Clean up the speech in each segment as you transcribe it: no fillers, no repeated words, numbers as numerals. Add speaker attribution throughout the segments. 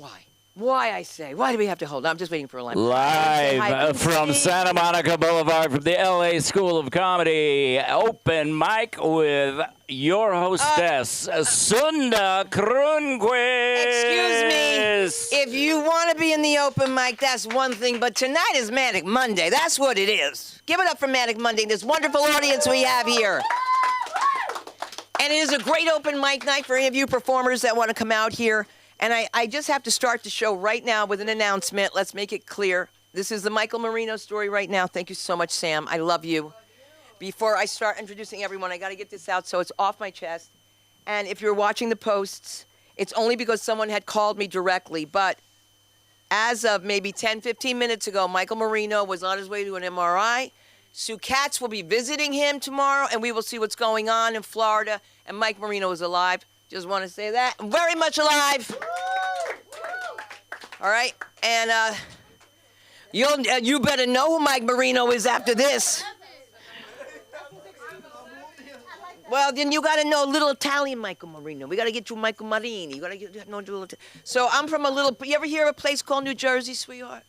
Speaker 1: Why? Why, I say? Why do we have to hold? I'm just waiting for a line.
Speaker 2: Live from Santa Monica Boulevard from the LA School of Comedy, open mic with your hostess, Sunda Kronquist.
Speaker 1: Excuse me. If you want to be in the open mic, that's one thing, but tonight is Manic Monday. That's what it is. Give it up for Manic Monday, this wonderful audience we have here. And it is a great open mic night for any of you performers that want to come out here. And I just have to start the show right now with an announcement. Let's make it clear. This is the Michael Marino story right now. Thank you so much, Sam. I love you. Before I start introducing everyone, I got to get this out so it's off my chest. And if you're watching the posts, it's only because someone had called me directly. But as of maybe 10, 15 minutes ago, Michael Marino was on his way to an MRI. Sue Katz will be visiting him tomorrow, and we will see what's going on in Florida. And Mike Marino is alive. Just want to say that. Very much alive. All right. And you better know who Mike Marino is after this. Well, then you got to know little Italian Michael Marino. We got to get you Michael Marini. You got to know little. So I'm from a little. You ever hear of a place called New Jersey, sweetheart?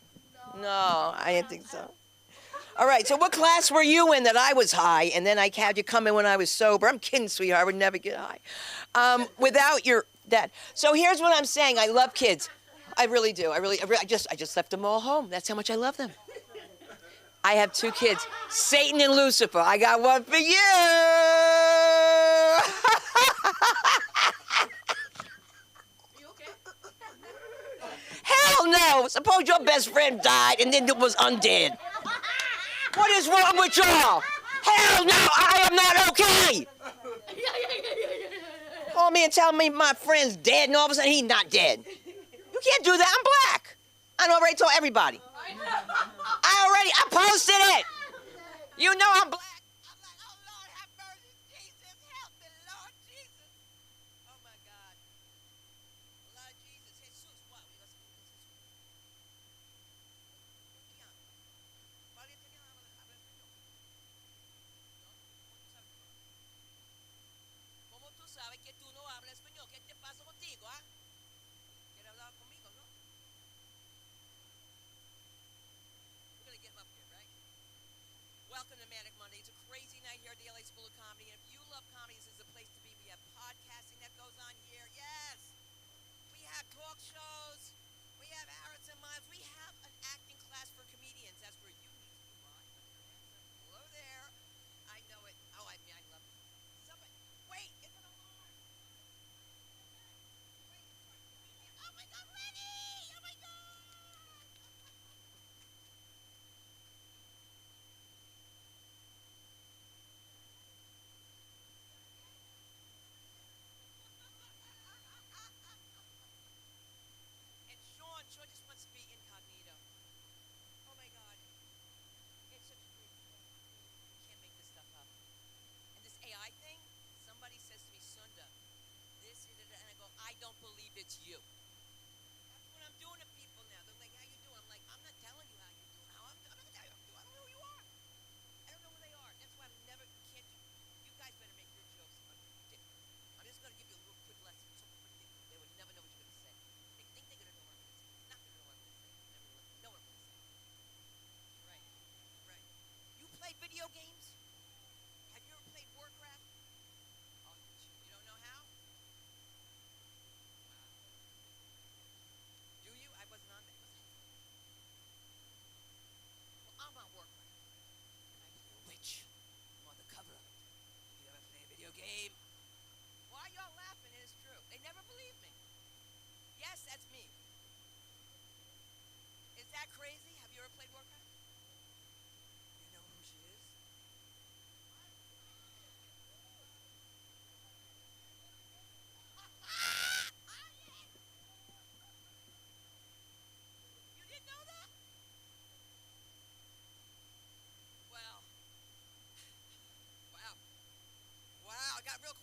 Speaker 1: No, I didn't think so. All right, so what class were you in that I was high, and then I had you come in when I was sober? I'm kidding, sweetheart. I would never get high. Without your dad. So here's what I'm saying. I love kids. I really do. I just left them all home. That's how much I love them. I have 2 kids, Satan and Lucifer. I got one for you.
Speaker 3: You okay?
Speaker 1: Hell no. Suppose your best friend died and then it was undead. What is wrong with y'all? Hell no, I am not okay. Call me and tell me my friend's dead and all of a sudden he's not dead. You can't do that, I'm black. I already told everybody. I posted it. You know I'm black. I'm like, oh Lord, have mercy, Jesus, help me, Lord Jesus. Oh my God. Lord Jesus, Jesus, what? ¿Cómo tú sabes que tú no hablas español? ¿Qué te pasa contigo, ah? ¿Quieres hablar conmigo, no? We're gonna get him up here, right? Welcome to Manic Monday. It's a crazy night here at the LA School of Comedy, and if you love comedy, this is the place to be. We have podcasting that goes on here. Yes! We have talk shows. We have Arits and Miles. We have an acting class for comedians. That's where you need to be, Ron. Put your hands up. Hello there. I know it. Oh, I mean, I love it. Somebody, wait, it's an alarm. Wait, oh my God, Lenny! Oh my God! And Sean just wants to be incognito. Oh my God. It's such a great show. You can't make this stuff up. And this AI thing, somebody says to me, Sunda, this is it, and I go, I don't believe it's you. That's what I'm doing to people now. They're like, how you doing? I'm like, I'm not telling you how you doing. I'm not gonna tell you how I'm doing. I don't know who you are. I don't know who they are. That's why I'm never, can't do, you guys better make your jokes ridiculous. I'm just gonna give you a little quick lesson. So ridiculous. They would never know what you're gonna say. They think they're gonna know what I'm gonna say. Not gonna know what I'm gonna say. Never know what I'm gonna say. Right. Right. You play video games? Have you ever played Warcraft? Oh, you don't know how? Wow. Do you? I wasn't on that. Well, I'm on Warcraft. And I play a witch. I'm on the cover of it. Have you ever played a video game? Why are y'all laughing? It is true. They never believe me. Yes, that's me. Is that crazy? Have you ever played Warcraft? You know who she is? You didn't know that? Well, wow. Wow, I got real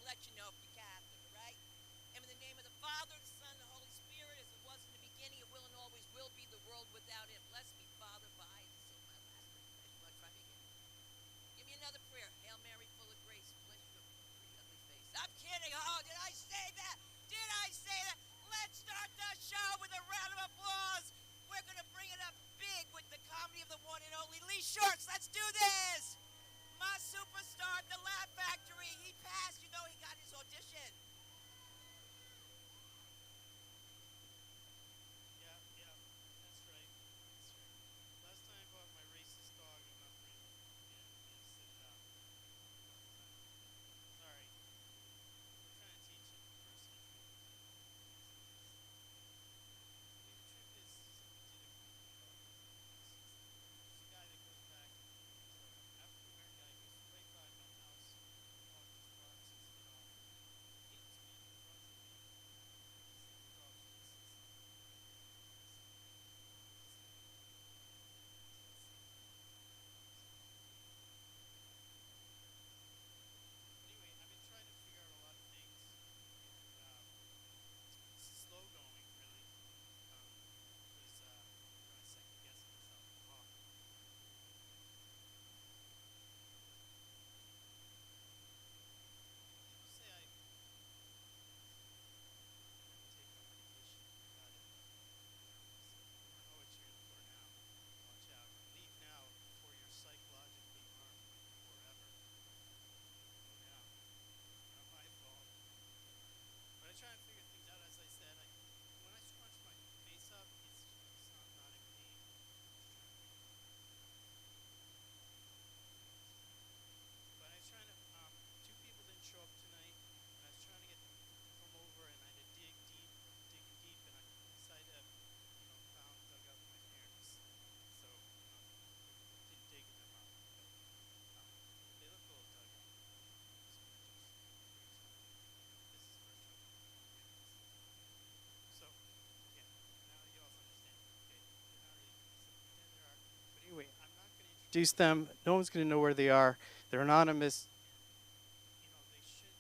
Speaker 1: I'll let you know if you're Catholic, all right? And in the name of the Father, the Son, and the Holy Spirit, as it was in the beginning, it will and always will be, the world without Him. Bless me, Father, by and seal my last confession. You want to try me again? Give me another prayer. Hail Mary, full of grace, bless you with a pretty ugly face. I'm kidding. Oh, did I say that? Did I say that? Let's start the show with a round of applause. We're going to bring it up big with the comedy of the one and only Lee Shorts. Let's do this. My superstar at the Laugh Factory. He passed. You know he got his audition.
Speaker 4: Yeah, that's right. Last time I bought my racist dog, I'm not bringing it. Yeah, sit it out. Sorry. We're trying to teach him first entry. I mean, the truth is, somebody did a good dog. There's a guy that goes back, he's an African-American guy, goes right by my house, dog just barks his head off. He hates me in front of me. The dog's racist. Anyway, I've been trying to figure out a lot of things, and it's slow going, really, because I second guess myself a lot. People say I take my medication. I got it. You don't know what you're in for now. Watch out. Leave now before you're psychologically harmed forever. Go now. Not my fault. But I try and figure things out. As I said, when I scrunch my face up, it's not in pain. But I was trying to. Two people didn't show up tonight, and I was trying to get them to come over, and I had to digging deep, and I decided to, dug up my parents. So didn't dig them up, but they look a little dug up. This is the first show. So, yeah, now you all understand. Okay, they're not really, pretend there are. But anyway, I'm not going to introduce them. No one's going to know where they are. They're anonymous. They shouldn't.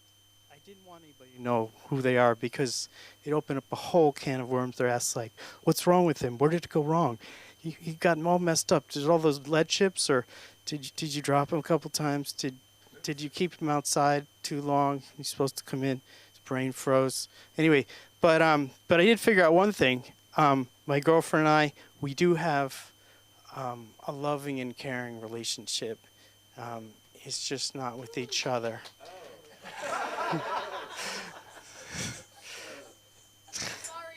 Speaker 4: I didn't want anybody to know who they are because it opened up a whole can of worms. They're asked, like, what's wrong with him? Where did it go wrong? He got him all messed up. Did all those lead chips, or did you drop him a couple times? Did you keep him outside too long? He's supposed to come in. His brain froze. Anyway, but I did figure out one thing. My girlfriend and I, we do have a loving and caring relationship. It's just not with each other.
Speaker 3: Sorry.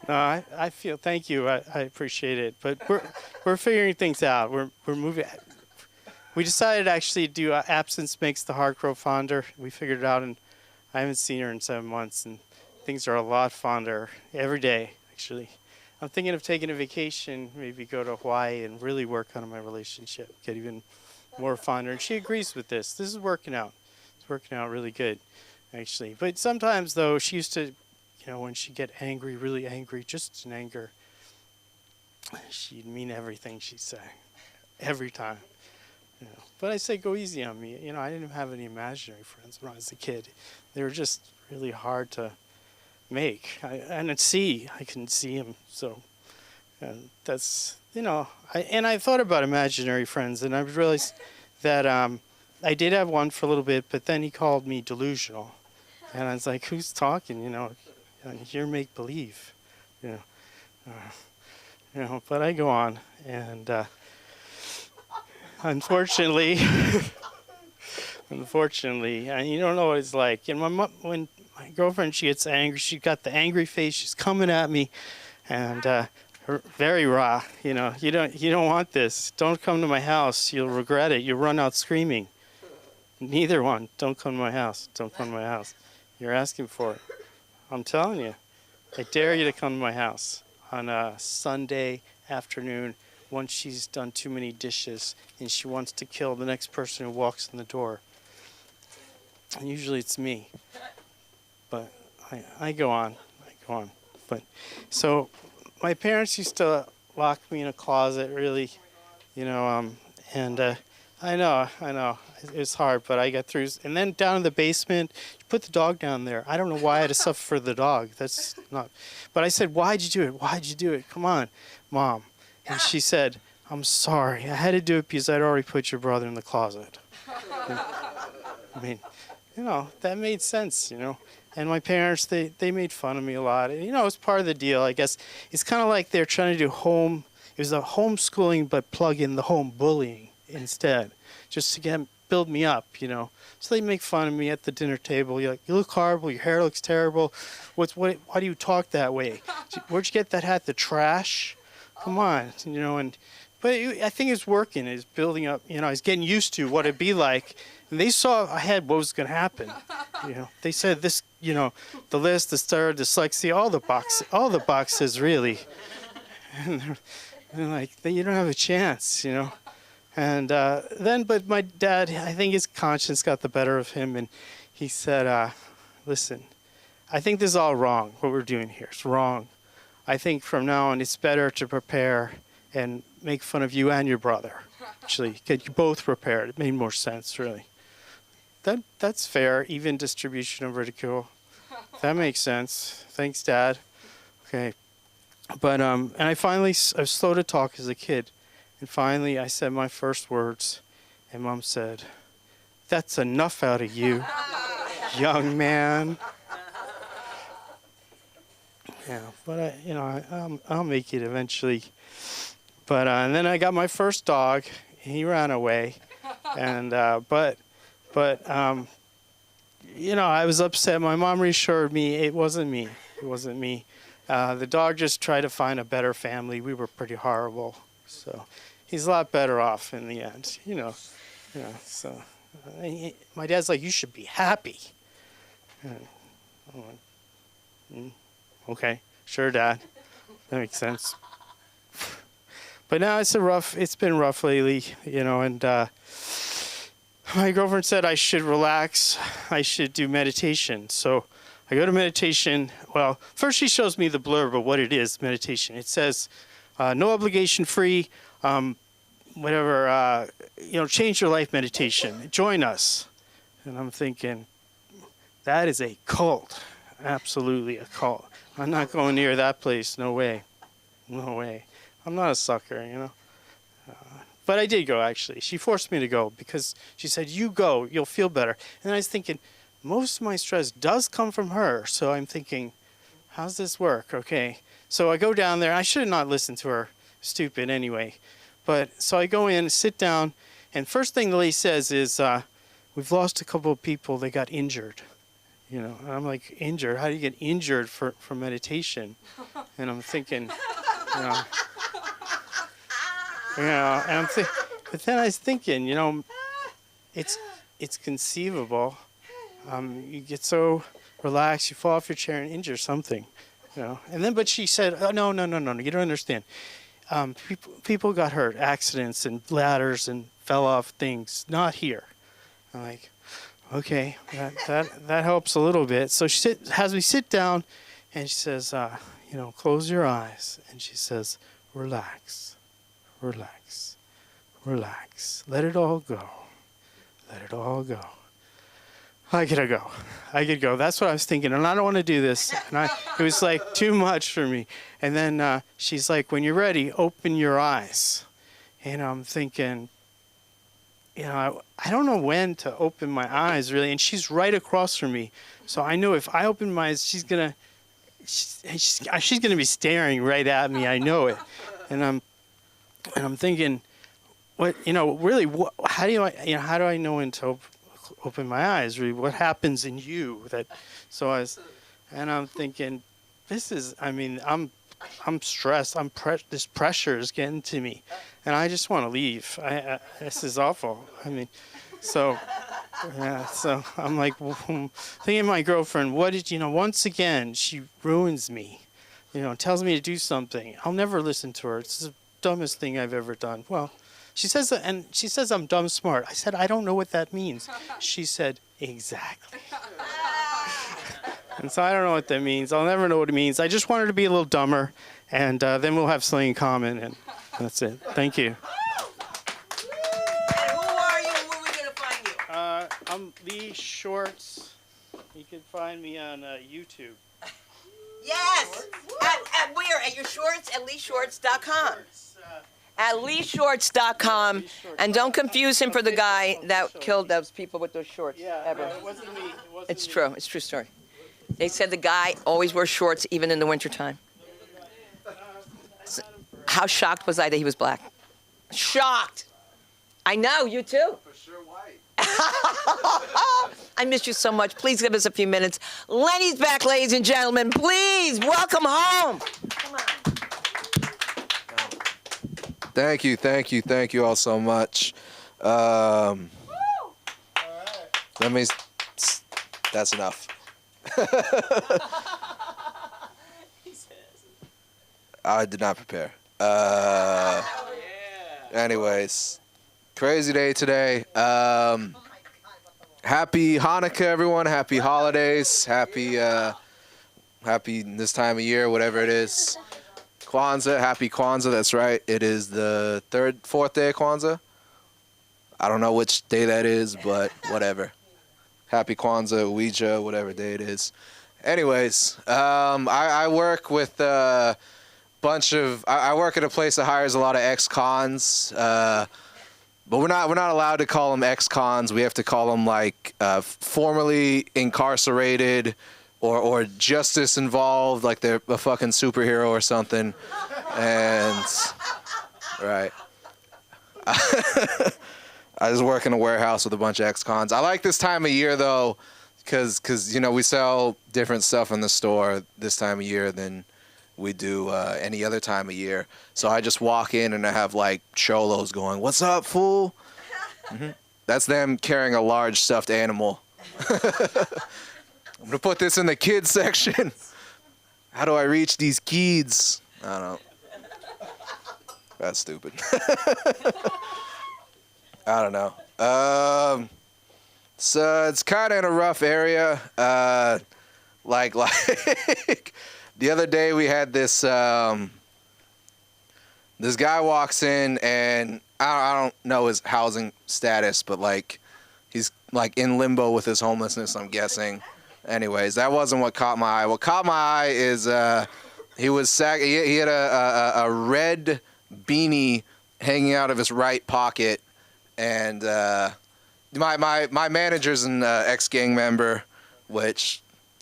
Speaker 4: No, I feel. Thank you. I appreciate it. But we're figuring things out. We're moving. We decided actually to do absence makes the heart grow fonder. We figured it out, and I haven't seen her in 7 months, and things are a lot fonder every day. Actually, I'm thinking of taking a vacation, maybe go to Hawaii and really work on my relationship, get even more fonder. And she agrees with this. This is working out. It's working out really good, actually. But sometimes, though, she used to, when she'd get angry, really angry, just in anger, she'd mean everything she'd say, every time. But I say, go easy on me. I didn't have any imaginary friends when I was a kid. They were just really hard to make. I couldn't see them. So that's, I thought about imaginary friends, and I realized that I did have one for a little bit, but then he called me delusional. And I was like, who's talking, you're make-believe, but I go on, and unfortunately, you don't know what it's like. And when my girlfriend, she gets angry, she got the angry face, she's coming at me, and very raw. You don't want this. Don't come to my house. You'll regret it. You'll run out screaming. Neither one. Don't come to my house. Don't come to my house. You're asking for it. I'm telling you. I dare you to come to my house on a Sunday afternoon once she's done too many dishes and she wants to kill the next person who walks in the door. And usually it's me. But I go on. But so my parents used to lock me in a closet, really, and I know. It was hard, but I got through. And then down in the basement, put the dog down there. I don't know why I had to suffer for the dog. That's not. But I said, why'd you do it? Why'd you do it? Come on, Mom. And she said, I'm sorry. I had to do it because I'd already put your brother in the closet. I mean, that made sense, And my parents, they made fun of me a lot. And, it's part of the deal, I guess. It's kind of like they're trying to do it was a homeschooling, but plug in the home bullying instead, just to build me up, So they make fun of me at the dinner table. You're like, you look horrible, your hair looks terrible. Why do you talk that way? Where'd you get that hat? The trash? Come on, but I think it's working. It's building up, I was getting used to what it'd be like. And they saw ahead what was going to happen. They said this, the list, the star, dyslexia, all the boxes really. And they're like, you don't have a chance, And but my dad, I think his conscience got the better of him. And he said, listen, I think this is all wrong. What we're doing here is wrong. I think from now on it's better to prepare and make fun of you and your brother. Actually, get you both prepared. It made more sense, really. That's fair, even distribution of ridicule. That makes sense. Thanks, Dad. Okay. But, and I was slow to talk as a kid. And finally, I said my first words, and Mom said, that's enough out of you, young man. Yeah, but I'll make it eventually. But and then I got my first dog. He ran away, and I was upset. My mom reassured me it wasn't me. It wasn't me. The dog just tried to find a better family. We were pretty horrible, so he's a lot better off in the end. So my dad's like, you should be happy. And I'm like, okay, sure, Dad. That makes sense. But now it's been rough lately, and my girlfriend said I should relax. I should do meditation. So I go to meditation. Well, first she shows me the blurb of what it is, meditation. It says, no obligation free, change your life meditation. Join us. And I'm thinking, that is a cult. Absolutely a cult. I'm not going near that place. No way. No way. I'm not a sucker, But I did go, actually. She forced me to go because she said, you go, you'll feel better. And I was thinking, most of my stress does come from her. So I'm thinking, how's this work? Okay. So I go down there. I should have not listened to her. Stupid anyway. But so I go in, sit down, and first thing the lady says is, we've lost a couple of people. They got injured. And I'm like, injured? How do you get injured for meditation? And I'm thinking, and but then I was thinking, it's conceivable. You get so relaxed, you fall off your chair and injure something, And then, but she said, oh, no, you don't understand. People got hurt, accidents and ladders and fell off things. Not here. I'm like, okay, that helps a little bit. So she has me sit down, and she says, close your eyes, and she says, relax. Relax. Relax. Let it all go. Let it all go. I could go. That's what I was thinking. And I don't want to do this. And it was like too much for me. And then she's like, when you're ready, open your eyes. And I'm thinking, I don't know when to open my eyes, really. And she's right across from me. So I know if I open my eyes, she's going to be staring right at me. I know it. And I'm thinking, really, how do I know when to open my eyes? Really, what happens in you I'm thinking, I'm stressed. This pressure is getting to me, and I just want to leave. This is awful. So I'm like, thinking of my girlfriend. Once again, she ruins me. Tells me to do something. I'll never listen to her. It's the dumbest thing I've ever done. Well, she says I'm dumb smart. I said, I don't know what that means. She said, exactly. And so I don't know what that means. I'll never know what it means. I just want her to be a little dumber, and then we'll have something in common, and that's it. Thank you.
Speaker 1: Who are
Speaker 4: I'm Lee Shorts. You can find me on YouTube.
Speaker 1: Yes. At where? At your shorts? At LeeShorts.com. At LeeShorts.com. And don't confuse him for the guy that killed those people with those shorts.
Speaker 4: Yeah,
Speaker 1: ever.
Speaker 4: it wasn't me. It wasn't
Speaker 1: It's
Speaker 4: me.
Speaker 1: true. It's a true story. They said the guy always wears shorts even in the wintertime. So, how shocked was I that he was black? Shocked. I know, you too.
Speaker 5: For sure white.
Speaker 1: I miss you so much. Please give us a few minutes. Lenny's back, ladies and gentlemen. Please, welcome home. Come on.
Speaker 5: Thank you all so much. Let me. That's enough. I did not prepare. Anyways, crazy day today. Happy Hanukkah, everyone. Happy holidays. Happy this time of year, whatever it is. Kwanzaa, happy Kwanzaa. That's right. It is the fourth day of Kwanzaa. I don't know which day that is, but whatever. Happy Kwanzaa, Ouija, whatever day it is. Anyways, I work with a bunch of. I work at a place that hires a lot of ex-cons, but we're not allowed to call them ex-cons. We have to call them like formerly incarcerated or justice involved, like they're a fucking superhero or something. And right. I just work in a warehouse with a bunch of ex-cons. I like this time of year though, because you know we sell different stuff in the store this time of year than we do any other time of year. So I just walk in and I have like cholos going, "What's up, fool?" Mm-hmm. That's them carrying a large stuffed animal. I'm gonna put this in the kids section. How do I reach these kids? I don't know. That's stupid. I don't know. So it's kind of in a rough area. Like the other day we had this this guy walks in and I don't know his housing status, but like he's like in limbo with his homelessness, I'm guessing. Anyways, that wasn't what caught my eye. What caught my eye is he had a red beanie hanging out of his right pocket, and my manager's an ex-gang member, which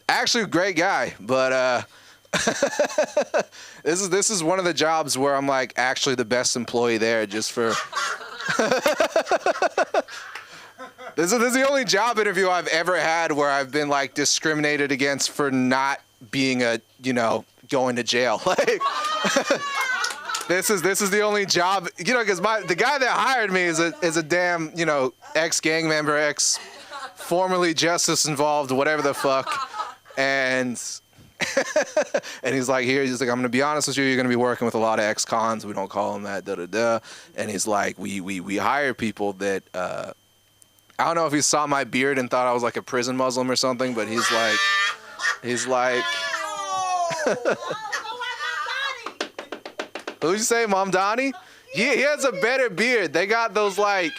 Speaker 5: actually a great guy, but this is one of the jobs where I'm like actually the best employee there, just for. This is the only job interview I've ever had where I've been like discriminated against for not being going to jail. Like this is the only job, because the guy that hired me is a damn, ex-gang member, formerly justice involved, whatever the fuck. And and he's like, I'm gonna be honest with you, you're gonna be working with a lot of ex-cons. We don't call them that, da-da-da. And he's like, we hire people that I don't know if he saw my beard and thought I was like a prison Muslim or something, but he's like who'd you say, Mom Donnie? He has a better beard. They got those like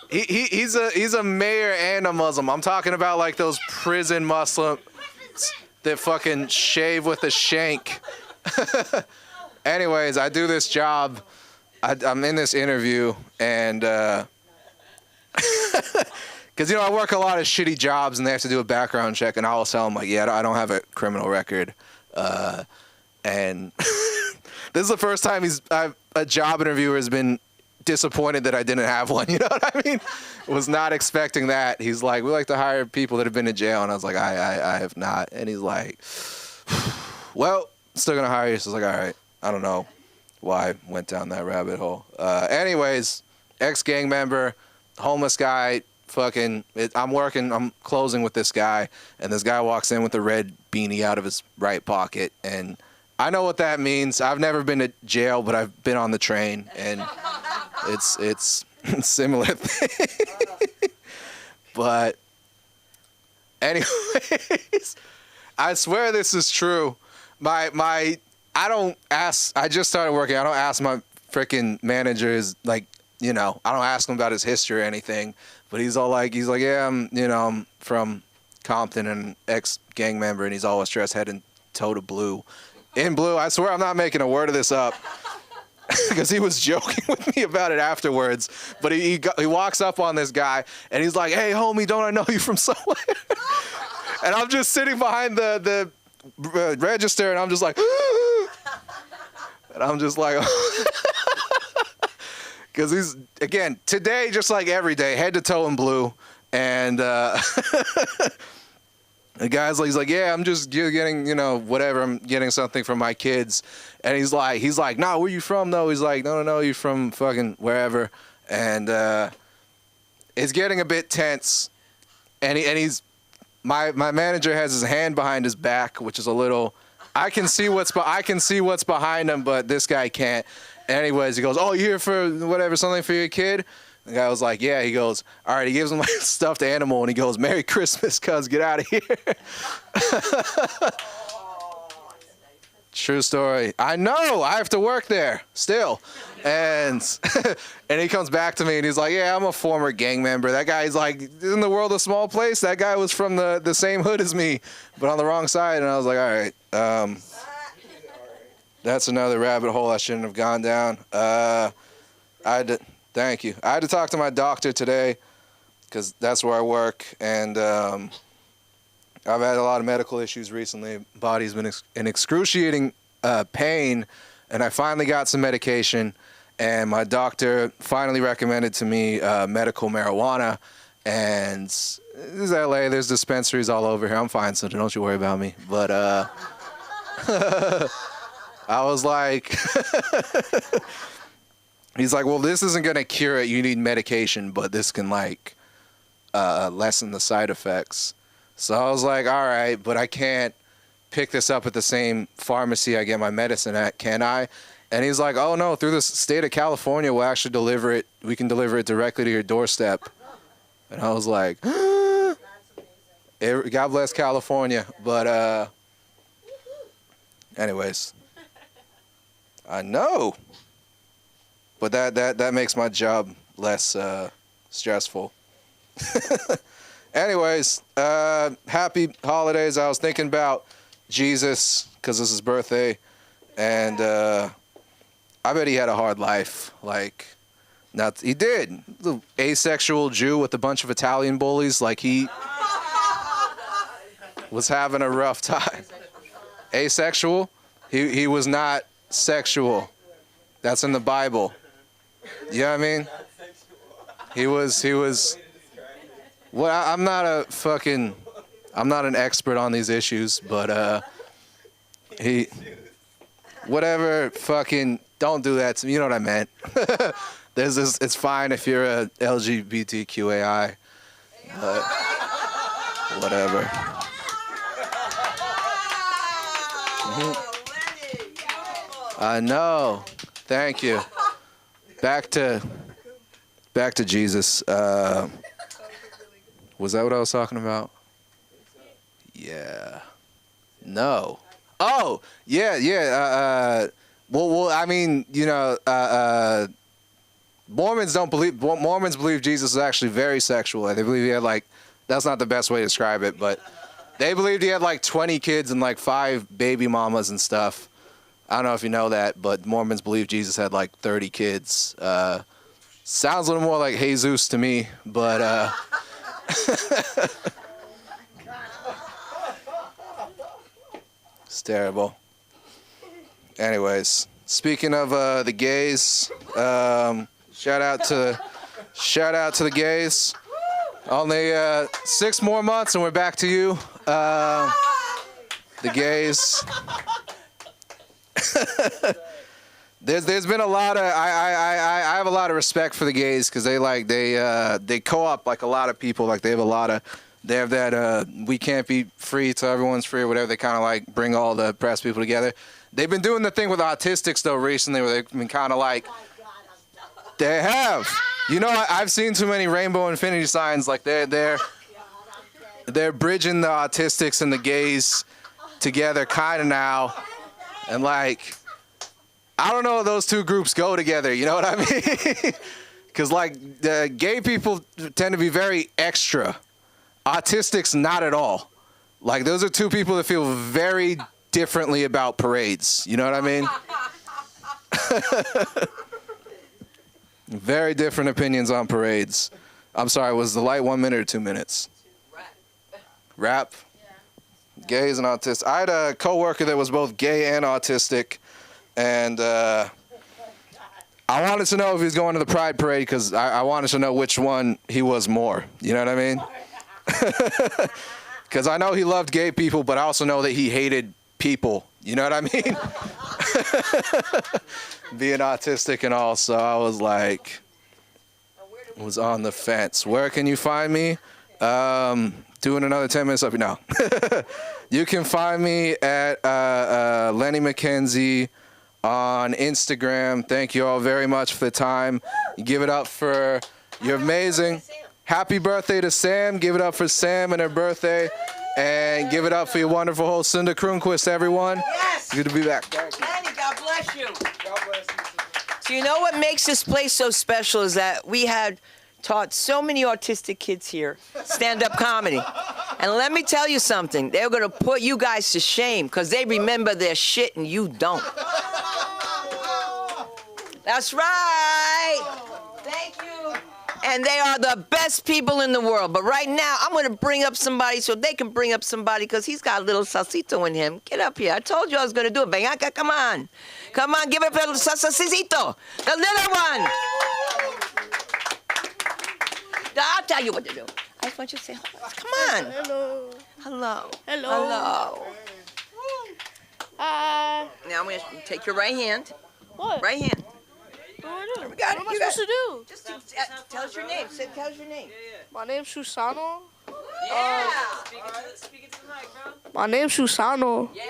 Speaker 5: he's a mayor and a Muslim. I'm talking about like those prison Muslims that fucking shave with a shank. Anyways, I do this job. I'm in this interview and because I work a lot of shitty jobs and they have to do a background check, and I always tell them like, yeah, I don't have a criminal record, and this is the first time a job interviewer has been disappointed that I didn't have one. You know what I mean? Was not expecting that. He's like, we like to hire people that have been to jail, and I was like, I have not. And he's like, well, still gonna hire you. So I was like, all right, I don't know why I went down that rabbit hole. Anyways, ex-gang member, homeless guy, I'm closing with this guy, and this guy walks in with a red beanie out of his right pocket, and I know what that means. I've never been to jail, but I've been on the train, and it's a similar thing. But anyways, I swear this is true. I just started working. I don't ask my freaking managers like I don't ask him about his history or anything, but he's like, yeah, I'm from Compton and ex-gang member, and he's always dressed head and toe to blue. In blue, I swear I'm not making a word of this up. Because he was joking with me about it afterwards. But he walks up on this guy, and he's like, hey, homie, don't I know you from somewhere? And I'm just sitting behind the register, and I'm just like, and I'm just like, because he's, again, today, just like every day, head to toe in blue. And the guy's like, he's like, yeah, I'm just getting, whatever. I'm getting something from my kids. And he's like, nah, where you from, though? He's like, no, you're from fucking wherever. And it's getting a bit tense. And he's, my manager has his hand behind his back, which is a little, I can see what's behind him, but this guy can't. Anyways, he goes, oh, you here for whatever, something for your kid? The guy was like, yeah. He goes, all right. He gives him like a stuffed animal, and he goes, Merry Christmas, cuz, get out of here. True story. I know. I have to work there still. And and he comes back to me, and he's like, yeah, I'm a former gang member. That guy's like, isn't the world a small place? That guy was from the same hood as me, but on the wrong side. And I was like, all right. That's another rabbit hole I shouldn't have gone down. Thank you. I had to talk to my doctor today because that's where I work, and I've had a lot of medical issues recently. Body's been in excruciating pain, and I finally got some medication, and my doctor finally recommended to me medical marijuana, and this is LA. There's dispensaries all over here. I'm fine, so don't you worry about me. But I was like... He's like, well, this isn't going to cure it. You need medication, but this can, like, lessen the side effects. So I was like, all right, but I can't pick this up at the same pharmacy I get my medicine at, can I? And he's like, oh, no, through the state of California, we'll actually deliver it. We can deliver it directly to your doorstep. And I was like, God bless California. But anyways, I know. But that makes my job less stressful. Anyways, happy holidays. I was thinking about Jesus because it's his birthday, and I bet he had a hard life. Like, he did. The asexual Jew with a bunch of Italian bullies. Like, he was having a rough time. Asexual? He was not sexual. That's in the Bible. You know what I mean? He was, well, I'm not an expert on these issues, but whatever, fucking, don't do that to me. You know what I meant. There's this, it's fine if you're a LGBTQAI, but whatever. I know. Thank you. Back to Jesus. Was that what I was talking about? Yeah. No. Oh, yeah. Well, I mean, Mormons believe Jesus is actually very sexual. They believe he had that's not the best way to describe it, but they believed he had 20 kids and 5 baby mamas and stuff. I don't know if you know that, but Mormons believe Jesus had 30 kids. Sounds a little more like Jesus to me, but it's terrible. Anyways, speaking of the gays, shout out to the gays. Only 6 more months and we're back to you, the gays. There's been a lot of I have a lot of respect for the gays because they co-op a lot of people. They have that we can't be free till everyone's free or whatever. They kind of bring all the oppressed people together. They've been doing the thing with autistics though recently where they've been kind of they have. I've seen too many rainbow infinity signs. They're bridging the autistics and the gays together kind of now. And I don't know if those two groups go together, you know what I mean? Because, like, gay people tend to be very extra. Autistics, not at all. Like, those are two people that feel very differently about parades. You know what I mean? Very different opinions on parades. I'm sorry, was the light 1 minute or 2 minutes? Rap? Yeah. Gays and autists. I had a coworker that was both gay and autistic, and I wanted to know if he was going to the Pride Parade because I wanted to know which one he was more. You know what I mean? Because I know he loved gay people, but I also know that he hated people. You know what I mean? Being autistic and all, so I was like, was on the fence. Where can you find me? Doing another 10 minutes up. No. You can find me at Lenny McKenzie on Instagram. Thank you all very much for the time. Give it up for your amazing. Happy birthday to Sam. Give it up for Sam and her birthday. And give it up for your wonderful host, Sunda Kronquist, everyone.
Speaker 1: Yes.
Speaker 5: Good to be back.
Speaker 1: Manny, God bless you. God bless you. So you know what makes this place so special is that we had taught so many autistic kids here stand-up comedy. And let me tell you something. They're going to put you guys to shame because they remember their shit and you don't. That's right. Thank you. And they are the best people in the world. But right now, I'm going to bring up somebody so they can bring up somebody because he's got a little salsito in him. Get up here. I told you I was going to do it. Venga, come on. Come on, give it up for the salsito. The little one. I'll tell you what to do. I just want you to say hello. Come on.
Speaker 3: Hello.
Speaker 1: Hello.
Speaker 3: Hello.
Speaker 1: Hello.
Speaker 3: Hi.
Speaker 1: Now I'm going to take your right hand.
Speaker 3: What?
Speaker 1: Right hand.
Speaker 3: What do I do?
Speaker 1: We got
Speaker 3: What
Speaker 1: it.
Speaker 3: am I
Speaker 1: You got
Speaker 3: supposed to do?
Speaker 1: Just tell us your name. Tell us your name.
Speaker 3: My name's Susano.
Speaker 1: Yeah.
Speaker 6: Speak it to the mic, bro.
Speaker 3: My name's Susano.
Speaker 1: Yeah.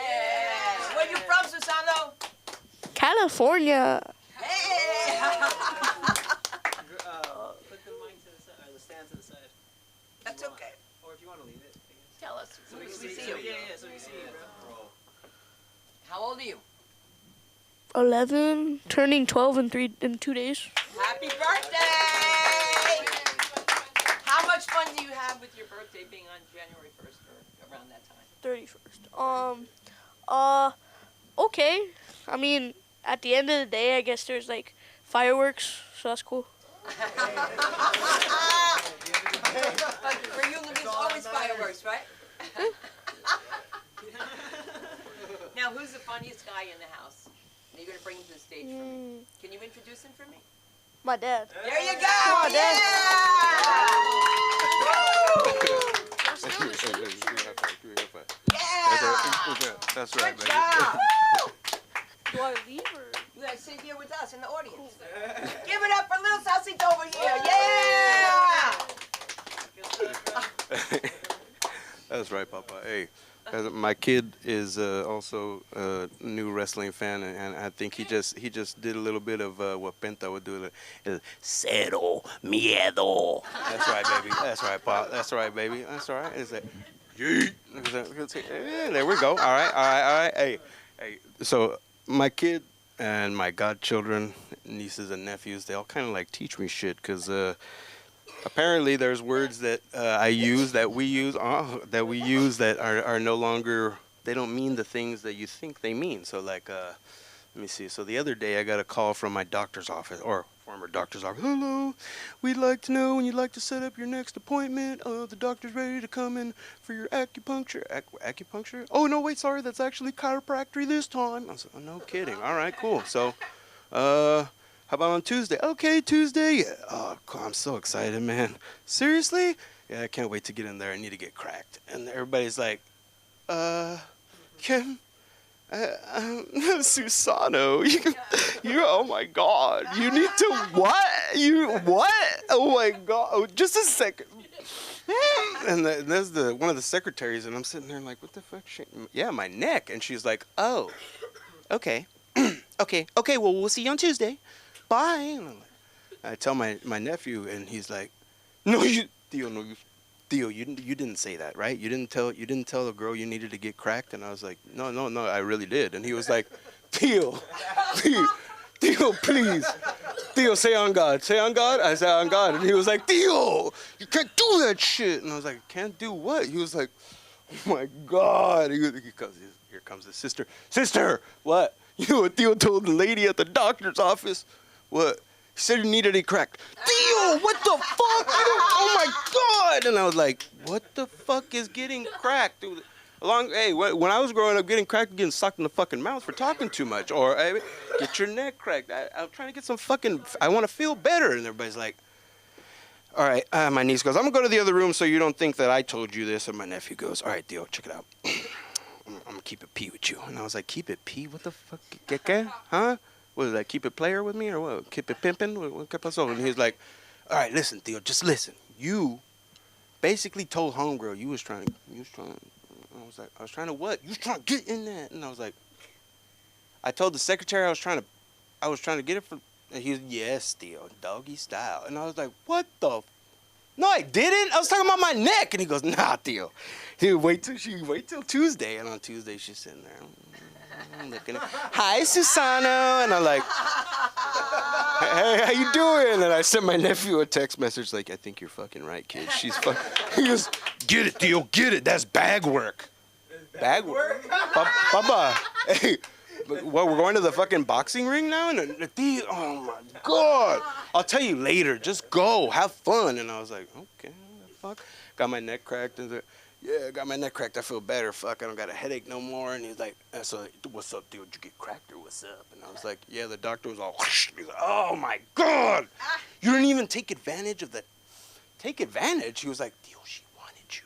Speaker 1: Where you from, Susano?
Speaker 3: California.
Speaker 1: Hey.
Speaker 6: Put the mic to the side, or the stand to the side.
Speaker 1: That's okay.
Speaker 6: Or if you want to leave it. I guess.
Speaker 1: Tell us. So we see
Speaker 6: So,
Speaker 1: you.
Speaker 6: yeah, so we see you, bro.
Speaker 1: How old are you?
Speaker 3: 11, turning 12 in 2 days.
Speaker 1: Happy birthday! How much fun do you have with your birthday being on January 1st or around that time?
Speaker 3: 31st. Okay. I mean, at the end of the day, I guess there's like fireworks, so that's cool.
Speaker 1: But for you, there's always fireworks, right? Now, who's the funniest guy in the house? You're going to bring him to the stage for me. Can you introduce him for me?
Speaker 3: My dad.
Speaker 1: There you go!
Speaker 3: Come on, Dad.
Speaker 1: Yeah!
Speaker 7: That's right,
Speaker 1: Good
Speaker 7: baby.
Speaker 1: job!
Speaker 3: Do I leave or?
Speaker 1: You guys sit here with us in the audience. Give it up for little Salsito over here. Yeah!
Speaker 7: That's right, Papa. Hey, my kid is also a new wrestling fan, and I think he just did a little bit of what Penta would do. Cero miedo. That's right, baby. That's right, Pop. That's right, baby. That's all right. It's like, yeet. Yeah, there we go. All right. Hey. So my kid and my godchildren, nieces and nephews, they all kind of like teach me shit because apparently there's words that I use that we use that are no longer, they don't mean the things that you think they mean. So like let me see. So the other day I got a call from my doctor's office, or former doctor's office. Hello, we'd like to know when you'd like to set up your next appointment. The doctor's ready to come in for your acupuncture. Acupuncture? Oh no, wait, sorry, that's actually chiropractic this time. I was like, oh, no kidding. All right, cool. So how about on Tuesday? Okay, Tuesday. Oh, cool. I'm so excited, man. Seriously? Yeah, I can't wait to get in there. I need to get cracked. And everybody's like, Kim, Susano, you, oh my God, you need to what? Oh my God, oh, just a second. And there's one of the secretaries, and I'm sitting there like, what the fuck? Yeah, my neck. And she's like, oh, okay, okay, well, we'll see you on Tuesday. Bye. And I'm like, I tell my nephew, and he's like, no, Theo, you didn't say that, right? You didn't tell the girl you needed to get cracked. And I was like, no, I really did. And he was like, Theo, please, Theo, say on God. Say on God. I said on God. And he was like, Theo, you can't do that shit. And I was like, can't do what? He was like, oh my God. He comes, here comes his sister. Sister, what? You know what Theo told the lady at the doctor's office? What? He said you needed it cracked. Theo, what the fuck? Oh my God. And I was like, what the fuck is getting cracked? Dude? Hey, when I was growing up, getting cracked, getting sucked in the fucking mouth for talking too much, or hey, get your neck cracked. I'm trying to get some fucking. I want to feel better, and everybody's like, "All right." My niece goes, "I'm gonna go to the other room so you don't think that I told you this." And my nephew goes, "All right, Theo, check it out. I'm gonna keep it P with you." And I was like, "Keep it P? What the fuck? ¿Qué? Huh? What is that? Keep it player with me or what? Keep it pimping? What pasó?" And he's like, "All right, listen, Theo, just listen. You basically told homegirl you was trying. I was trying to what? You was trying to get in there." And I was like, I told the secretary I was trying to get it for, and he was, yes, Theo, doggy style. And I was like, what the? No, I didn't. I was talking about my neck. And he goes, nah, Theo. He would wait till Tuesday. And on Tuesday, she's sitting there looking at, hi, Susano. And I'm like, hey, how you doing? And I sent my nephew a text message like, I think you're fucking right, kid. She's fucking. He goes, get it, Theo, get it. That's bag work. Bag work? Papa. Hey, what, we're going to the fucking boxing ring now? And Theo, oh my God. I'll tell you later. Just go. Have fun. And I was like, okay, fuck. Got my neck cracked. And yeah, got my neck cracked. I feel better. Fuck, I don't got a headache no more. And he's like, so what's up, dude? Did you get cracked or what's up? And I was like, yeah, the doctor was all, whoosh. He's like, oh my God. You didn't even take advantage of the, take advantage? He was like, Theo, she wanted you.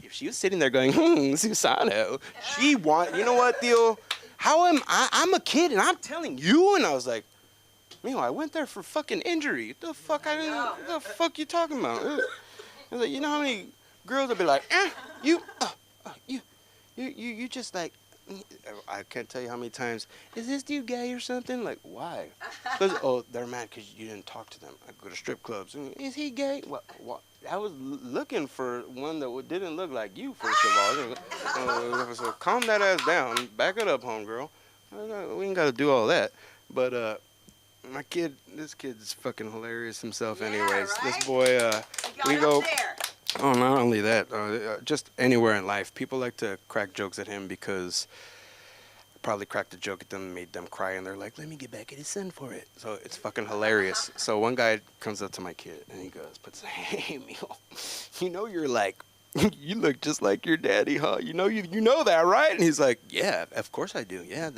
Speaker 7: If she was sitting there going, Susano, she you know what, Theo? How am I'm a kid and I'm telling you. And I was like, meanwhile, I went there for fucking injury. What the fuck? What the fuck you talking about? I was like, you know how many girls would be like, you just like, I can't tell you how many times, is this dude gay or something? Like, why? Because, oh, they're mad because you didn't talk to them. I go to strip clubs. Is he gay? What? I was looking for one that didn't look like you, first of all. So calm that ass down. Back it up, homegirl. We ain't got to do all that. But this kid's fucking hilarious himself anyways. Right? This boy, we go... Oh, not only that, just anywhere in life. People like to crack jokes at him because I probably cracked a joke at them and made them cry, and they're like, let me get back at his son for it. So it's fucking hilarious. So one guy comes up to my kid, and he goes, hey, Mio, you know you're like, you look just like your daddy, huh? You know that, right? And he's like, yeah, of course I do. Yeah,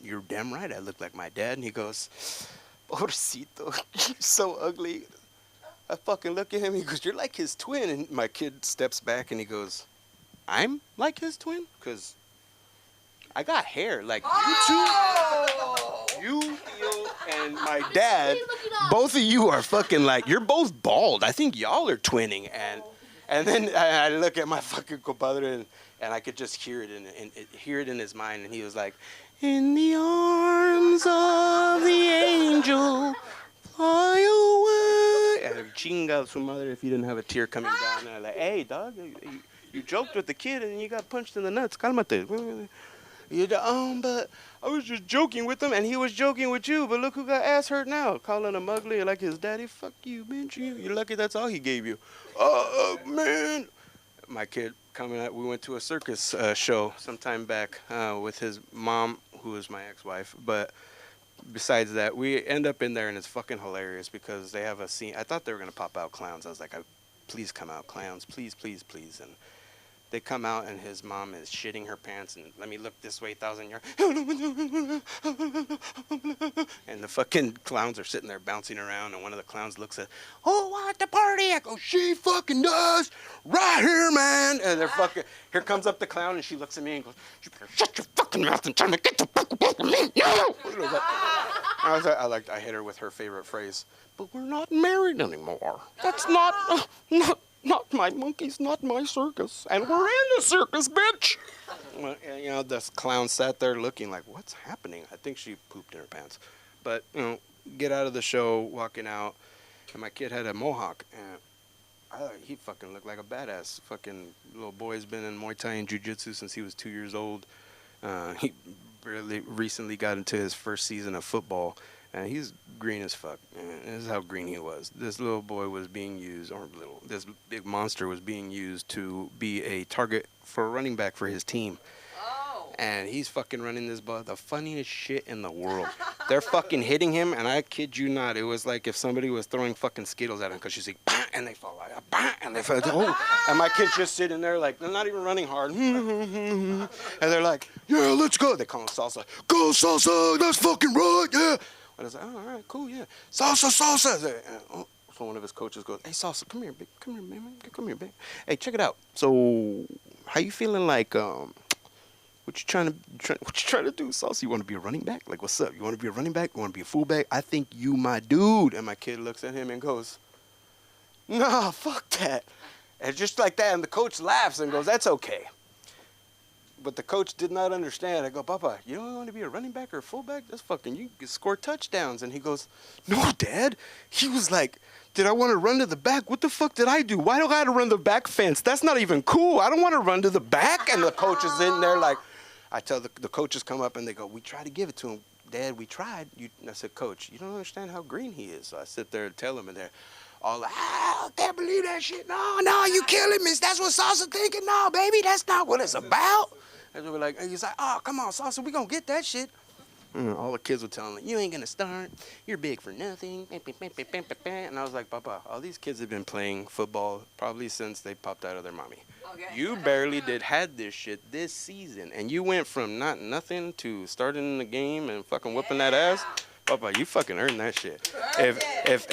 Speaker 7: you're damn right. I look like my dad. And he goes, pobrecito, you're so ugly. I fucking look at him, he goes, you're like his twin. And my kid steps back and he goes, I'm like his twin? Because I got hair. Like, you, Theo, and my dad, both of you are fucking like, you're both bald. I think y'all are twinning. And then I look at my fucking compadre and I could just hear it in his mind. And he was like, in the arms of the angel, fly away. And chinga su madre if you didn't have a tear coming down. And I'm like, hey, dog, you joked with the kid and you got punched in the nuts. Calmate. But I was just joking with him and he was joking with you. But look who got ass hurt now. Calling him ugly like his daddy. Fuck you, bitch. You're lucky that's all he gave you. Oh, man. My kid coming out, we went to a circus show sometime back with his mom, who is my ex-wife. But besides that, we end up in there, and it's fucking hilarious because they have a scene. I thought they were going to pop out clowns. I was like, please come out, clowns. Please, please, please. And they come out, and his mom is shitting her pants, and let me look this way, 1,000 yards. And the fucking clowns are sitting there bouncing around, and one of the clowns looks at, oh, what the party? I go, she fucking does. Right here, man. And they're fucking, here comes up the clown, and she looks at me and goes, you better shut your fucking mouth and tell me to get the fuck away from me. I hit her with her favorite phrase, but we're not married anymore. That's not my monkeys, not my circus. And we're in the circus, bitch. Well, you know, this clown sat there looking like, what's happening? I think she pooped in her pants. But, you know, get out of the show, walking out, and my kid had a mohawk. And he fucking looked like a badass. Fucking little boy's been in Muay Thai and Jiu-Jitsu since he was 2 years old. He really recently got into his first season of football. And he's green as fuck. And this is how green he was. This little boy was being used, or little, this big monster was being used to be a target for a running back for his team. And he's fucking running this ball, the funniest shit in the world. They're fucking hitting him, and I kid you not, it was like if somebody was throwing fucking Skittles at him, because you see, bah, and they fall like, bah, and they fall, oh. And my kid's just sitting there like, they're not even running hard. And they're like, yeah, let's go. They call him Salsa. Go, Salsa, that's fucking right, yeah. And I was like, oh, all right, cool, yeah. Salsa, Salsa. So one of his coaches goes, hey, Salsa, come here, big, come here, man, come here, big. Hey, check it out. So, how you feeling like, what you trying to do, Sauce? You want to be a running back? Like, what's up? You want to be a running back? You want to be a fullback? I think you my dude. And my kid looks at him and goes, nah, fuck that. And just like that, and the coach laughs and goes, that's okay. But the coach did not understand. I go, Papa, you don't want to be a running back or a fullback? That's fucking, you can score touchdowns. And he goes, no, Dad. He was like, did I want to run to the back? What the fuck did I do? Why do I have to run the back fence? That's not even cool. I don't want to run to the back. And the coach is in there like, I tell the coaches come up and they go, we try to give it to him. Dad, we tried. I said, Coach, you don't understand how green he is. So I sit there and tell him, and they're all like, I can't believe that shit. No, you killing me. That's what Salsa thinking. No, baby, that's not what it's about. And we're like, he's like, oh, come on, Salsa, we gonna get that shit. All the kids were telling me, you ain't gonna start. You're big for nothing. And I was like, Papa, all these kids have been playing football probably since they popped out of their mommy. Okay. You barely had this shit this season, and you went from nothing to starting the game and fucking whooping that ass. Papa, you fucking earned that shit. If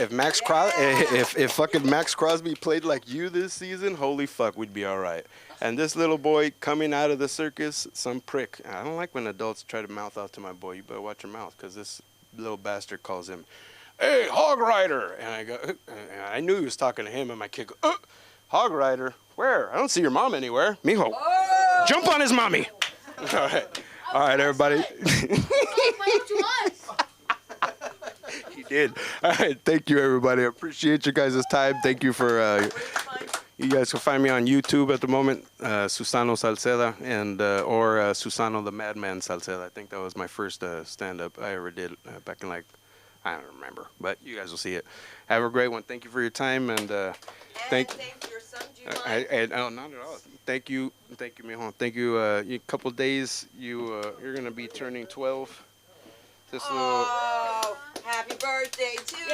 Speaker 7: fucking Max Crosby played like you this season, holy fuck, we'd be all right. And this little boy coming out of the circus, some prick. I don't like when adults try to mouth off to my boy. You better watch your mouth, because this little bastard calls him, hey, Hog Rider. And I go, and I knew he was talking to him, and my kid goes, Hog Rider? Where? I don't see your mom anywhere. Mijo, jump on his mommy. All right, everybody. He did. All right, thank you, everybody. I appreciate you guys' time. Thank you for... You guys can find me on YouTube at the moment, Susano Salceda, and or Susano the Madman Salceda. I think that was my first stand-up I ever did back in, like, I don't remember, but you guys will see it. Have a great one. Thank you for your time, and thank your son. Do you mind? No, not at all. Thank you, mijo. Thank you. A couple days, you're gonna be turning 12.
Speaker 1: Happy birthday to you!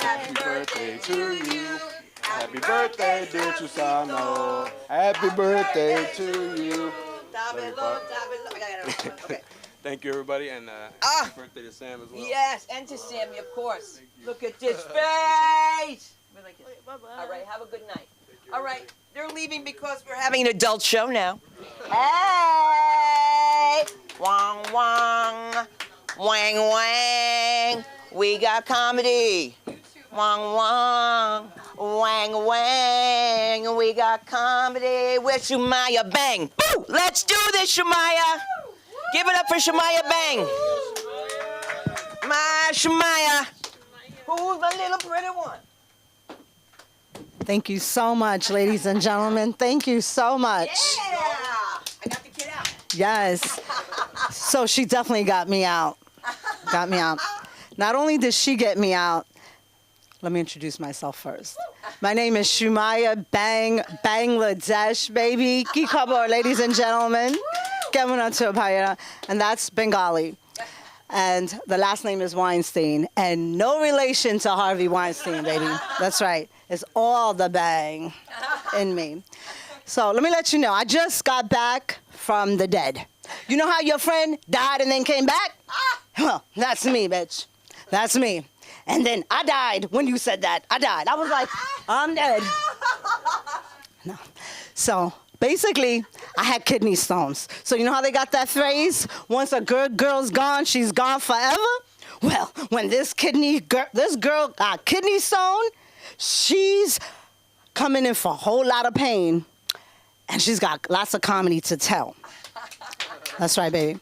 Speaker 1: Happy birthday to you!
Speaker 7: Happy birthday, dear Susano. Happy birthday to you.
Speaker 1: Okay.
Speaker 7: Thank you, everybody, and happy birthday to Sam as well.
Speaker 1: Yes, and to Sammy, of course. Look at this face! All right, have a good night. All right, they're leaving because we're having an adult show now. Hey! Wang, wang. Wang, wang. We got comedy. Wang, wang. Wang, wang. We got comedy with Shumaya Bang. Boo! Let's do this, Shumaya. Give it up for Shumaya Bang. My Shumaya. Who's the little pretty one?
Speaker 8: Thank you so much, ladies and gentlemen. Thank you so much.
Speaker 1: Yeah! I got the kid out.
Speaker 8: Yes. So she definitely got me out. Got me out. Not only did she get me out, let me introduce myself first. My name is Shumaya Bang Bangladesh, baby. Ki khabar, ladies and gentlemen. Kemun acho bhaiera. And that's Bengali. And the last name is Weinstein. And no relation to Harvey Weinstein, baby. That's right. It's all the bang in me. So let me let you know, I just got back from the dead. You know how your friend died and then came back? Well, that's me, bitch. That's me. And then I died when you said that. I died. I was like, I'm dead. No. So basically, I had kidney stones. So you know how they got that phrase? Once a girl's gone, she's gone forever? Well, when this girl got kidney stone, she's coming in for a whole lot of pain. And she's got lots of comedy to tell. That's right, baby.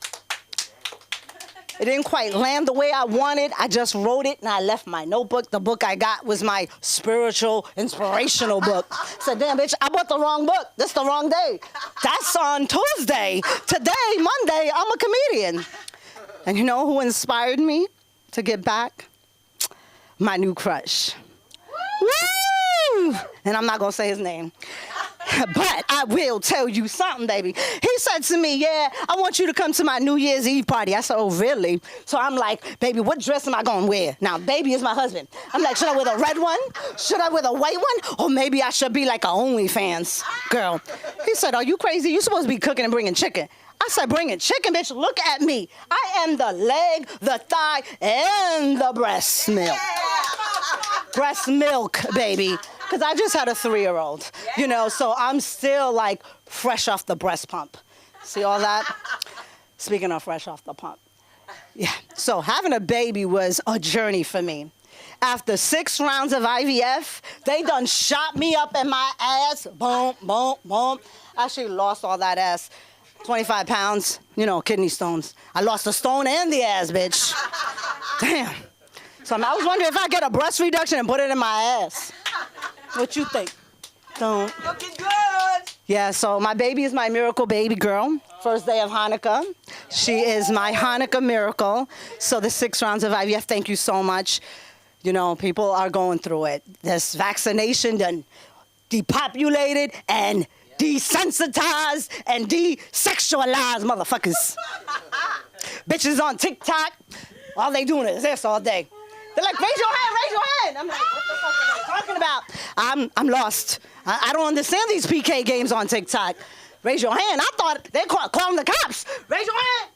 Speaker 8: It didn't quite land the way I wanted. I just wrote it and I left my notebook. The book I got was my spiritual, inspirational book. I said, damn, bitch, I bought the wrong book. This the wrong day. That's on Tuesday. Today, Monday, I'm a comedian. And you know who inspired me? to get back my new crush. Woo! And I'm not going to say his name. But I will tell you something, baby. He said to me, yeah, I want you to come to my New Year's Eve party. I said, oh, really? So I'm like, baby, what dress am I going to wear? Now, baby is my husband. I'm like, should I wear the red one? Should I wear the white one? Or maybe I should be like an OnlyFans girl. He said, are you crazy? You're supposed to be cooking and bringing chicken. I said, bringing chicken, bitch. Look at me. I am the leg, the thigh, and the breast milk. Breast milk, baby. Because I just had a 3-year-old, you know, so I'm still like fresh off the breast pump. See all that? Speaking of fresh off the pump. Yeah, so having a baby was a journey for me. After 6 rounds of IVF, they done shot me up in my ass. Boom, boom, boom. I actually lost all that ass. 25 pounds, you know, kidney stones. I lost the stone and the ass, bitch. Damn. So I was wondering if I get a breast reduction and put it in my ass. What you think? Don't.
Speaker 1: Looking good.
Speaker 8: Yeah, so my baby is my miracle baby girl. First day of Hanukkah. She is my Hanukkah miracle. So the 6 rounds of IVF, thank you so much. You know, people are going through it. This vaccination done depopulated and desensitized and desexualized motherfuckers. Bitches on TikTok, all they doing is this all day. They're like, raise your hand, raise your hand. I'm like, what the fuck are they talking about? I'm lost. I don't understand these PK games on TikTok. Raise your hand. I thought they calling the cops. Raise your hand.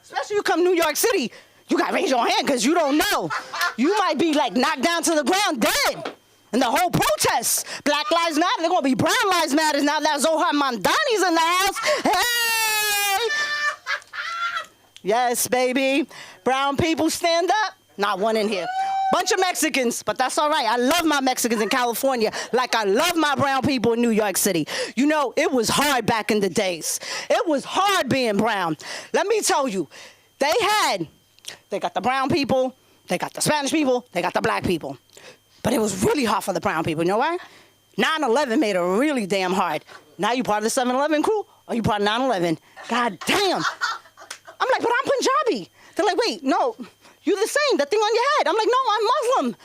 Speaker 8: Especially you come New York City, you got to raise your hand because you don't know. You might be like knocked down to the ground dead. And the whole protest, Black Lives Matter, they're going to be Brown Lives Matter now that Zohar Mandani's in the house. Hey! Yes, baby. Brown people stand up. Not one in here. Bunch of Mexicans, but that's all right. I love my Mexicans in California like I love my brown people in New York City. You know, it was hard back in the days. It was hard being brown. Let me tell you, they got the brown people, they got the Spanish people, they got the black people. But it was really hard for the brown people. You know why? 9/11 made it really damn hard. Now you part of the 7-Eleven crew or you part of 9/11? God damn. I'm like, but I'm Punjabi. They're like, wait, no. You're the same, that thing on your head. I'm like, no, I'm Muslim.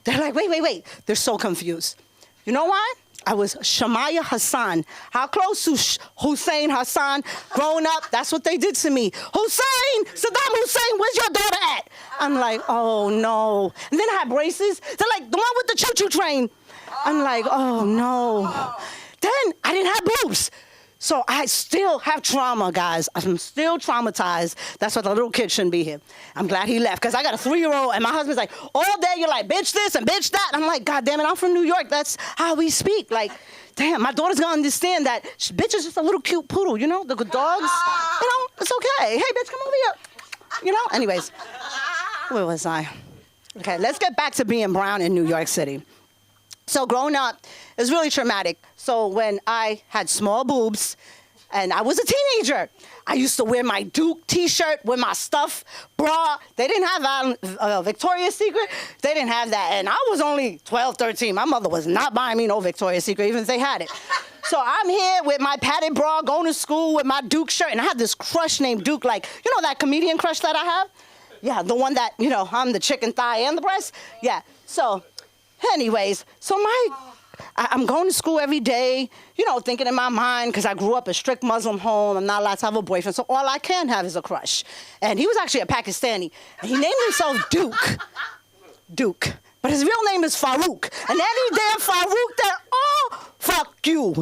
Speaker 8: They're like, wait. They're so confused. You know why? I was Shamaya Hassan. How close to Hussein Hassan? Growing up, that's what they did to me. Hussein, Saddam Hussein, where's your daughter at? I'm like, oh, no. And then I had braces. They're like, the one with the choo-choo train. I'm like, oh, no. Then I didn't have boobs. So I still have trauma, guys. I'm still traumatized. That's why the little kid shouldn't be here. I'm glad he left, because I got a 3-year-old, and my husband's like, all day you're like, bitch this and bitch that. I'm like, God damn it, I'm from New York. That's how we speak. Like, damn, my daughter's going to understand that bitch is just a little cute poodle, you know? The good dogs, you know, it's okay. Hey, bitch, come over here. You know? Anyways, where was I? Okay, let's get back to being brown in New York City. So growing up, it was really traumatic. So when I had small boobs and I was a teenager, I used to wear my Duke t-shirt with my stuff bra. They didn't have Victoria's Secret. They didn't have that. And I was only 12, 13. My mother was not buying me no Victoria's Secret, even if they had it. So I'm here with my padded bra, going to school with my Duke shirt. And I had this crush named Duke, like, you know that comedian crush that I have? Yeah, the one that, you know, I'm the chicken thigh and the breast. Yeah, so... Anyways, so I'm going to school every day, you know, thinking in my mind, because I grew up in a strict Muslim home. I'm not allowed to have a boyfriend, so all I can have is a crush. And he was actually a Pakistani, and he named himself Duke. But his real name is Farouk. And any damn Farouk that, oh, fuck you.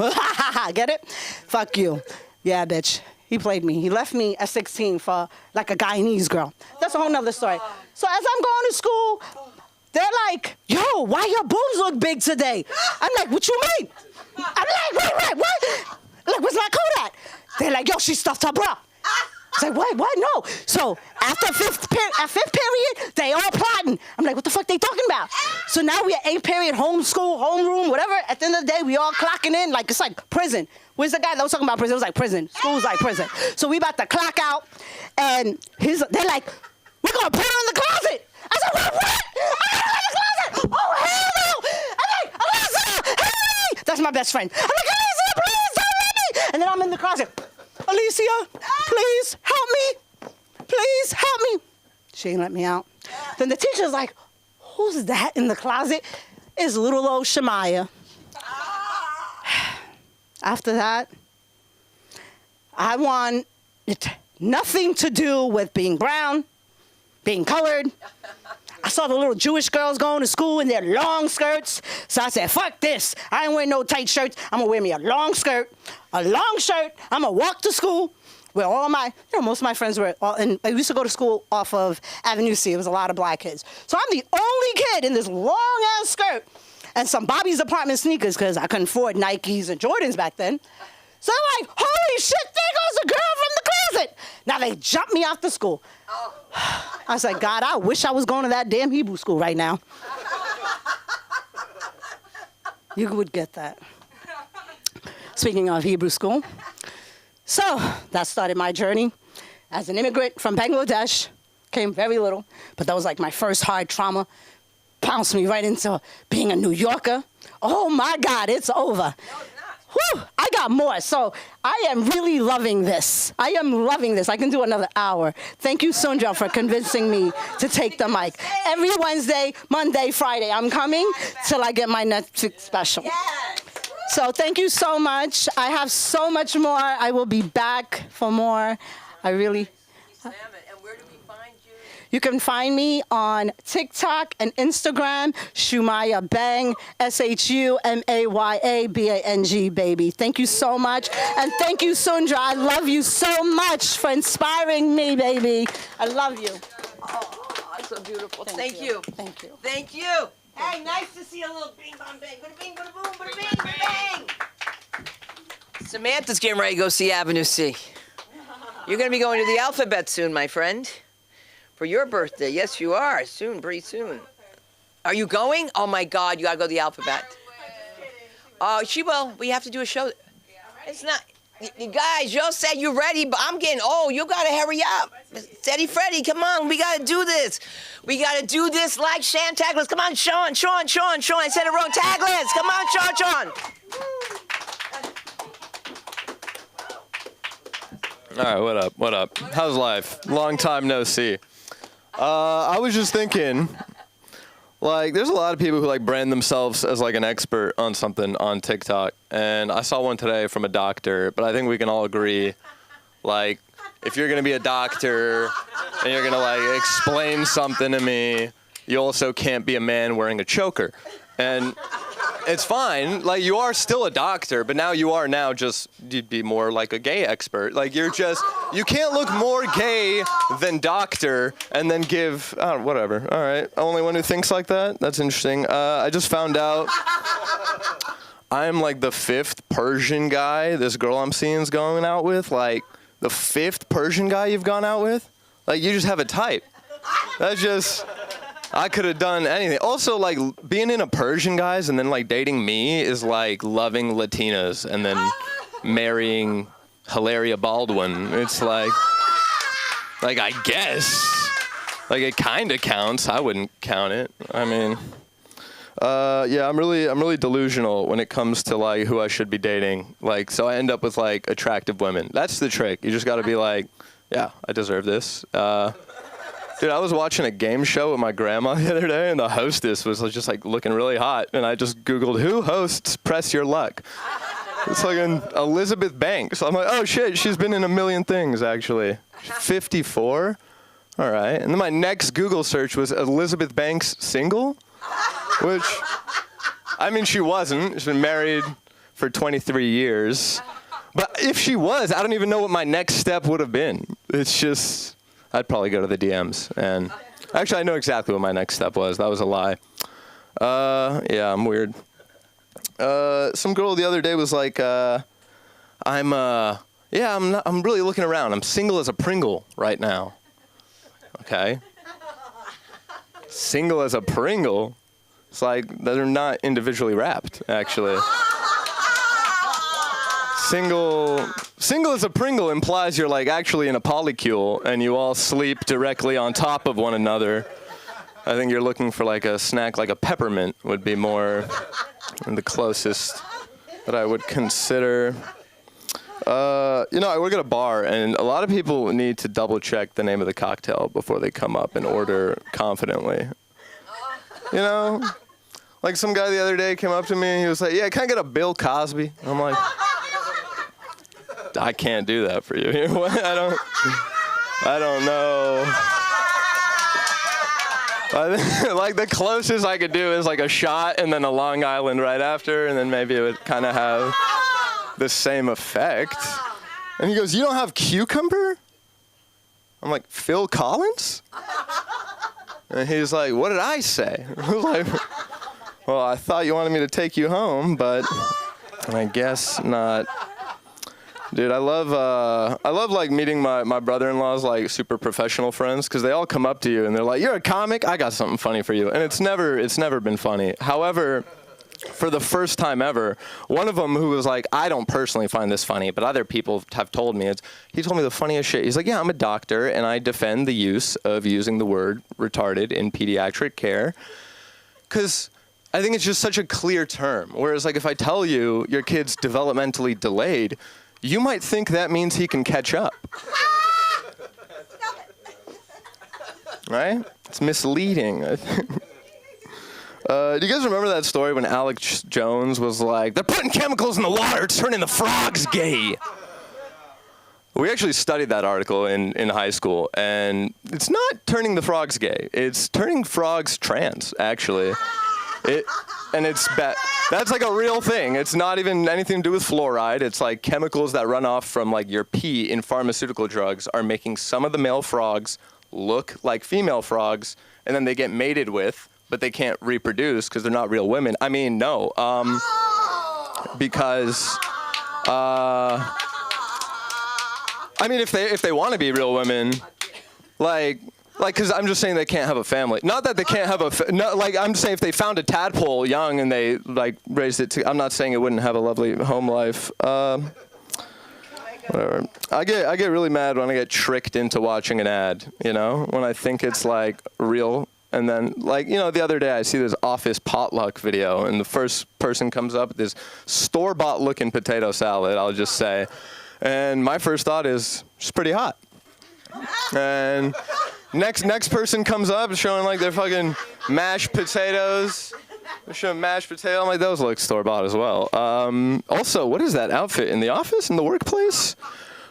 Speaker 8: Get it? Fuck you. Yeah, bitch. He played me. He left me at 16 for, like, a Guyanese girl. That's a whole nother story. So as I'm going to school... They're like, yo, why your boobs look big today? I'm like, what you mean? I'm like, wait, what? Like, where's my coat at? They're like, yo, she stuffed her bra. It's like, what? No. So after fifth period, they all plotting. I'm like, what the fuck they talking about? So now we at 8th period, homeschool, homeroom, whatever. At the end of the day, we all clocking in like it's like prison. Where's the guy that was talking about prison? It was like prison. School's like prison. So we about to clock out, and they're like, we're gonna put her in the closet. I said, what? I got her in the closet. Oh, hell no. I'm like, Alicia, hey. That's my best friend. I'm like, Alicia, please don't let me. And then I'm in the closet. Alicia, please help me. Please help me. She ain't let me out. Then the teacher's like, who's that in the closet? It's little old Shemaya. After that, I want it nothing to do with being brown, being colored. I saw the little Jewish girls going to school in their long skirts. So I said, fuck this. I ain't wearing no tight shirts. I'm going to wear me a long skirt, a long shirt. I'm going to walk to school where all my, most of my friends were, and I used to go to school off of Avenue C. It was a lot of black kids. So I'm the only kid in this long-ass skirt and some Bobby's Apartment sneakers because I couldn't afford Nikes and Jordans back then. So I'm like, holy shit, there goes a girl from the closet. Now they jumped me off the school. I was like, God, I wish I was going to that damn Hebrew school right now. You would get that. Speaking of Hebrew school. So that started my journey as an immigrant from Bangladesh. Came very little, but that was like my first hard trauma. Bounced me right into being a New Yorker. Oh my God, it's over. Whew, I got more. So I am really loving this. I am loving this. I can do another hour. Thank you, Sundra, for convincing me to take the mic. Every Wednesday, Monday, Friday, I'm coming till I get my Netflix special. So thank you so much. I have so much more. I will be back for more. I really... You can find me on TikTok and Instagram, Shumaya Bang, SHUMAYABANG, baby. Thank you so much. And thank you, Sundra. I love you so much for inspiring me, baby. I love you.
Speaker 1: Oh, so beautiful. Thank you.
Speaker 8: Thank you.
Speaker 1: Thank you. Hey, nice to see a little bing, bong, bang. Bada bing, bada boom, bada bing, bada bang. Samantha's getting ready to go see Avenue C. You're going to be going to the alphabet soon, my friend. For your birthday. Yes, you are. Soon, pretty soon. Are you going? Oh, my God. You got to go to the alphabet. Oh, she will. We have to do a show. It's not. You guys, y'all said you're ready, but I'm getting old. You got to hurry up. Steady Freddy, come on. We got to do this. We got to do this like Shan Tagless. Come on, Sean. I said it wrong. Tagless. Come on, Sean.
Speaker 9: All right, what up? How's life? Long time no see. I was just thinking, like, there's a lot of people who, like, brand themselves as, like, an expert on something on TikTok. And I saw one today from a doctor, but I think we can all agree, like, if you're going to be a doctor and you're going to, like, explain something to me, you also can't be a man wearing a choker. And it's fine. Like, you are still a doctor, but now you'd be more like a gay expert. Like, you can't look more gay than doctor and then give, whatever. All right. Only one who thinks like that? That's interesting. I just found out I'm like the 5th Persian guy this girl I'm seeing is going out with. Like, the 5th Persian guy you've gone out with? Like, you just have a type. That's just... I could have done anything. Also, like, being in a Persian, guys, and then, like, dating me is like loving Latinas and then marrying Hilaria Baldwin. It's like, I guess. Like, it kind of counts. I wouldn't count it. I mean, yeah, I'm really delusional when it comes to, like, who I should be dating. Like, so I end up with, like, attractive women. That's the trick. You just got to be like, yeah, I deserve this. Dude, I was watching a game show with my grandma the other day, and the hostess was just, like, looking really hot. And I just Googled, who hosts Press Your Luck? It's like an Elizabeth Banks. I'm like, oh, shit, she's been in a million things, actually. 54? All right. And then my next Google search was Elizabeth Banks single? Which, I mean, she wasn't. She's been married for 23 years. But if she was, I don't even know what my next step would have been. It's just... I'd probably go to the DMs. And actually, I know exactly what my next step was. That was a lie. Yeah, I'm weird. Some girl the other day was like, I'm really looking around. I'm single as a Pringle right now. Okay. Single as a Pringle? It's like, they're not individually wrapped, actually. Single as a Pringle implies you're, like, actually in a polycule and you all sleep directly on top of one another. I think you're looking for, like, a snack like a peppermint would be more the closest that I would consider. I work at a bar, and a lot of people need to double check the name of the cocktail before they come up and order confidently. You know? Like some guy the other day came up to me and he was like, yeah, can I get a Bill Cosby? And I'm like, I can't do that for you. I don't know. Like the closest I could do is like a shot and then a Long Island right after, and then maybe it would kind of have the same effect. And he goes, you don't have cucumber? I'm like, Phil Collins? And he's like, what did I say? I was like, well, I thought you wanted me to take you home, but I guess not. Dude, I love like meeting my brother-in-law's like super professional friends, because they all come up to you and they're like, you're a comic? I got something funny for you. And it's never been funny. However, for the first time ever, one of them who was like, I don't personally find this funny, but other people have told me, he told me the funniest shit. He's like, yeah, I'm a doctor and I defend the use of using the word retarded in pediatric care, because I think it's just such a clear term. Whereas like if I tell you your kid's developmentally delayed, you might think that means he can catch up. Right? It's misleading, I think. Do you guys remember that story when Alex Jones was like, they're putting chemicals in the water, it's turning the frogs gay? We actually studied that article in high school, and it's not turning the frogs gay. It's turning frogs trans, actually. And it's bad. That's like a real thing. It's not even anything to do with fluoride. It's like chemicals that run off from like your pee in pharmaceutical drugs are making some of the male frogs look like female frogs, and then they get mated with, but they can't reproduce because they're not real women. I mean, no. Because, I mean, if they want to be real women, like, because I'm just saying they can't have a family. Not that they can't have I'm saying if they found a tadpole young and they, like, raised it I'm not saying it wouldn't have a lovely home life. Whatever. I get really mad when I get tricked into watching an ad, you know? When I think it's, like, real. And then, like, you know, the other day I see this office potluck video, and the first person comes up with this store-bought looking potato salad, I'll just say. And my first thought is, it's pretty hot. And next person comes up showing like their fucking mashed potatoes. They're showing mashed potato. I'm like, those look store-bought as well. Also, what is that outfit in the office, in the workplace?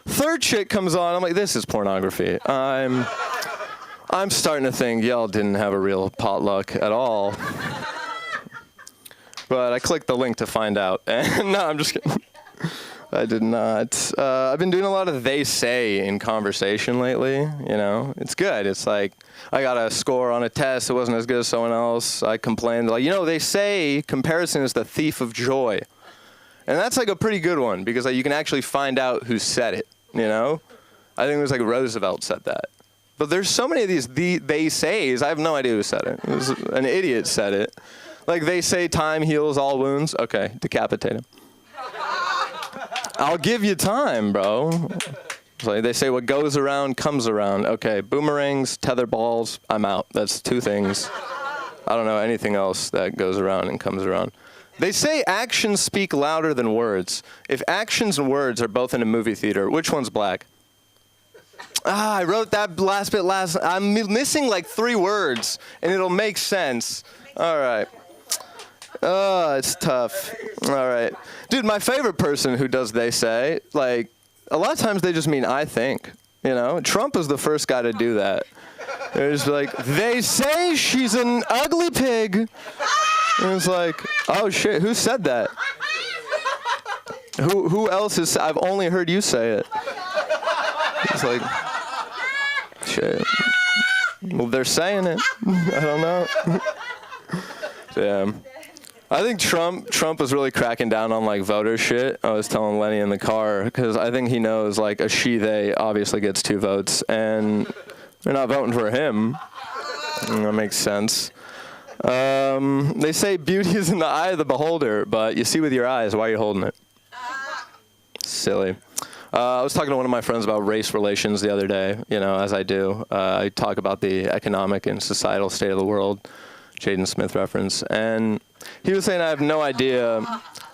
Speaker 9: Third chick comes on. I'm like, this is pornography. I'm starting to think y'all didn't have a real potluck at all. But I clicked the link to find out. And no, I'm just kidding. I did not. I've been doing a lot of they say in conversation lately, you know. It's good. It's like, I got a score on a test. It wasn't as good as someone else. I complained. Like, you know, they say comparison is the thief of joy. And that's like a pretty good one, because like, you can actually find out who said it, you know. I think it was like Roosevelt said that. But there's so many of these they says. I have no idea who said it. It was an idiot said it. Like, they say time heals all wounds. Okay, decapitate him. I'll give you time, bro. So they say what goes around comes around. Okay, boomerangs, tether balls, I'm out. That's two things. I don't know anything else that goes around and comes around. They say actions speak louder than words. If actions and words are both in a movie theater, which one's black? I wrote that last bit last. I'm missing like 3 words, and it'll make sense. All right. Oh, it's tough. All right. Dude, my favorite person who does they say, like, a lot of times they just mean I think, you know? Trump was the first guy to do that. They're just like, they say she's an ugly pig. And it's like, oh, shit, who said that? Who else is, I've only heard you say it. It's like, shit. Well, they're saying it. I don't know. Yeah. I think Trump was really cracking down on like voter shit. I was telling Lenny in the car, because I think he knows like a she-they obviously gets 2 votes, and they're not voting for him. And that makes sense. They say beauty is in the eye of the beholder, but you see with your eyes. Why are you holding it? Silly. I was talking to one of my friends about race relations the other day, you know, as I do. I talk about the economic and societal state of the world, Jaden Smith reference, and he was saying I have no idea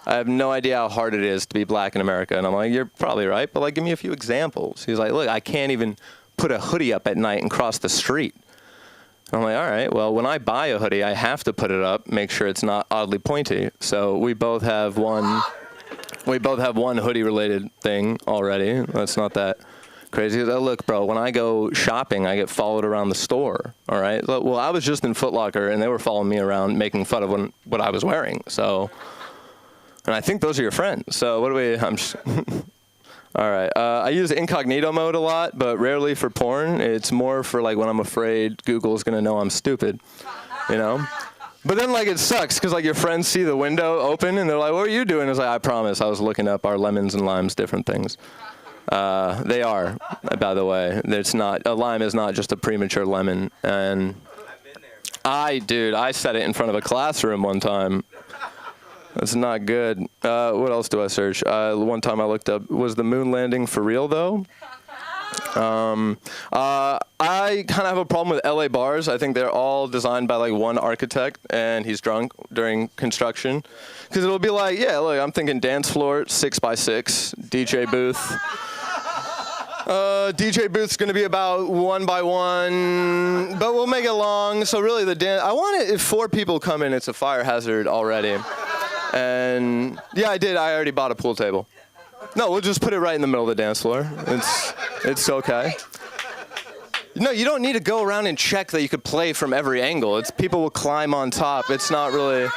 Speaker 9: I have no idea how hard it is to be black in America. And I'm like, you're probably right, but like, give me a few examples. He's like, look, I can't even put a hoodie up at night and cross the street. I'm like, all right, well, when I buy a hoodie, I have to put it up, make sure it's not oddly pointy. So we both have one hoodie-related thing already. That's not that crazy. Look, bro, when I go shopping, I get followed around the store, all right? Well, I was just in Foot Locker, and they were following me around, making fun of what I was wearing. So, and I think those are your friends. So what do we, I'm just... All right. I use incognito mode a lot, but rarely for porn. It's more for like when I'm afraid Google's gonna know I'm stupid, you know. But then like it sucks because like your friends see the window open and they're like, "What are you doing?" It's like, I promise, I was looking up our lemons and limes different things. They are, by the way. It's not a lime is not just a premature lemon. And I said it in front of a classroom one time. That's not good. What else do I search? One time I looked up, was the moon landing for real, though? I kind of have a problem with LA bars. I think they're all designed by like one architect, and he's drunk during construction. Because it'll be like, yeah, look, I'm thinking dance floor, 6x6, DJ booth. DJ booth's going to be about 1 by 1, but we'll make it long. So really the dance, I want it, if 4 people come in, it's a fire hazard already. And yeah, I did. I already bought a pool table. No, we'll just put it right in the middle of the dance floor. It's okay. No, you don't need to go around and check that you could play from every angle. It's people will climb on top. It's not really.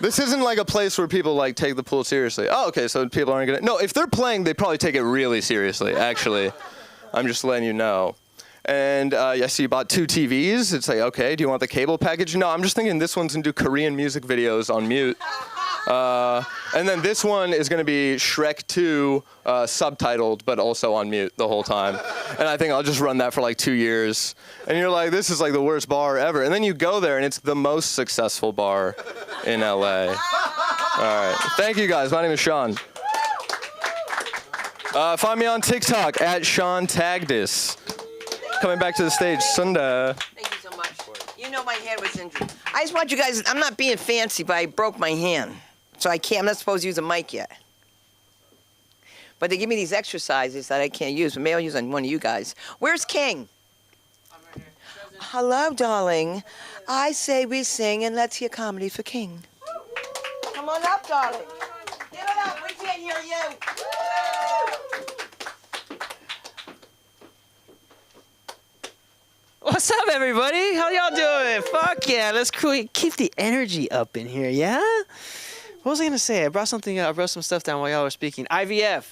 Speaker 9: This isn't like a place where people like take the pool seriously. Oh, okay, so people aren't gonna. No, if they're playing, they probably take it really seriously. Actually, I'm just letting you know. And yes, you bought 2 TVs. It's like, okay, do you want the cable package? No, I'm just thinking this one's gonna do Korean music videos on mute. And then this one is going to be Shrek 2 subtitled, but also on mute the whole time. And I think I'll just run that for like 2 years. And you're like, this is like the worst bar ever. And then you go there, and it's the most successful bar in LA. All right. Thank you, guys. My name is Sean. Find me on TikTok at Sean Tagdis. Coming back to the stage, Sunda.
Speaker 1: Thank you so much. You know my hand was injured. I just want you guys, I'm not being fancy, but I broke my hand. So I'm not supposed to use a mic yet. But they give me these exercises that I can't use. But maybe I'll use on one of you guys. Where's King? I'm right here. Hello, darling. I say we sing and let's hear comedy for King. Come on up, darling. Give it up. We can't hear you.
Speaker 6: What's up, everybody? How y'all doing? Fuck yeah, let's keep the energy up in here, yeah? What was I gonna say? I brought something up. I wrote some stuff down while y'all were speaking. IVF.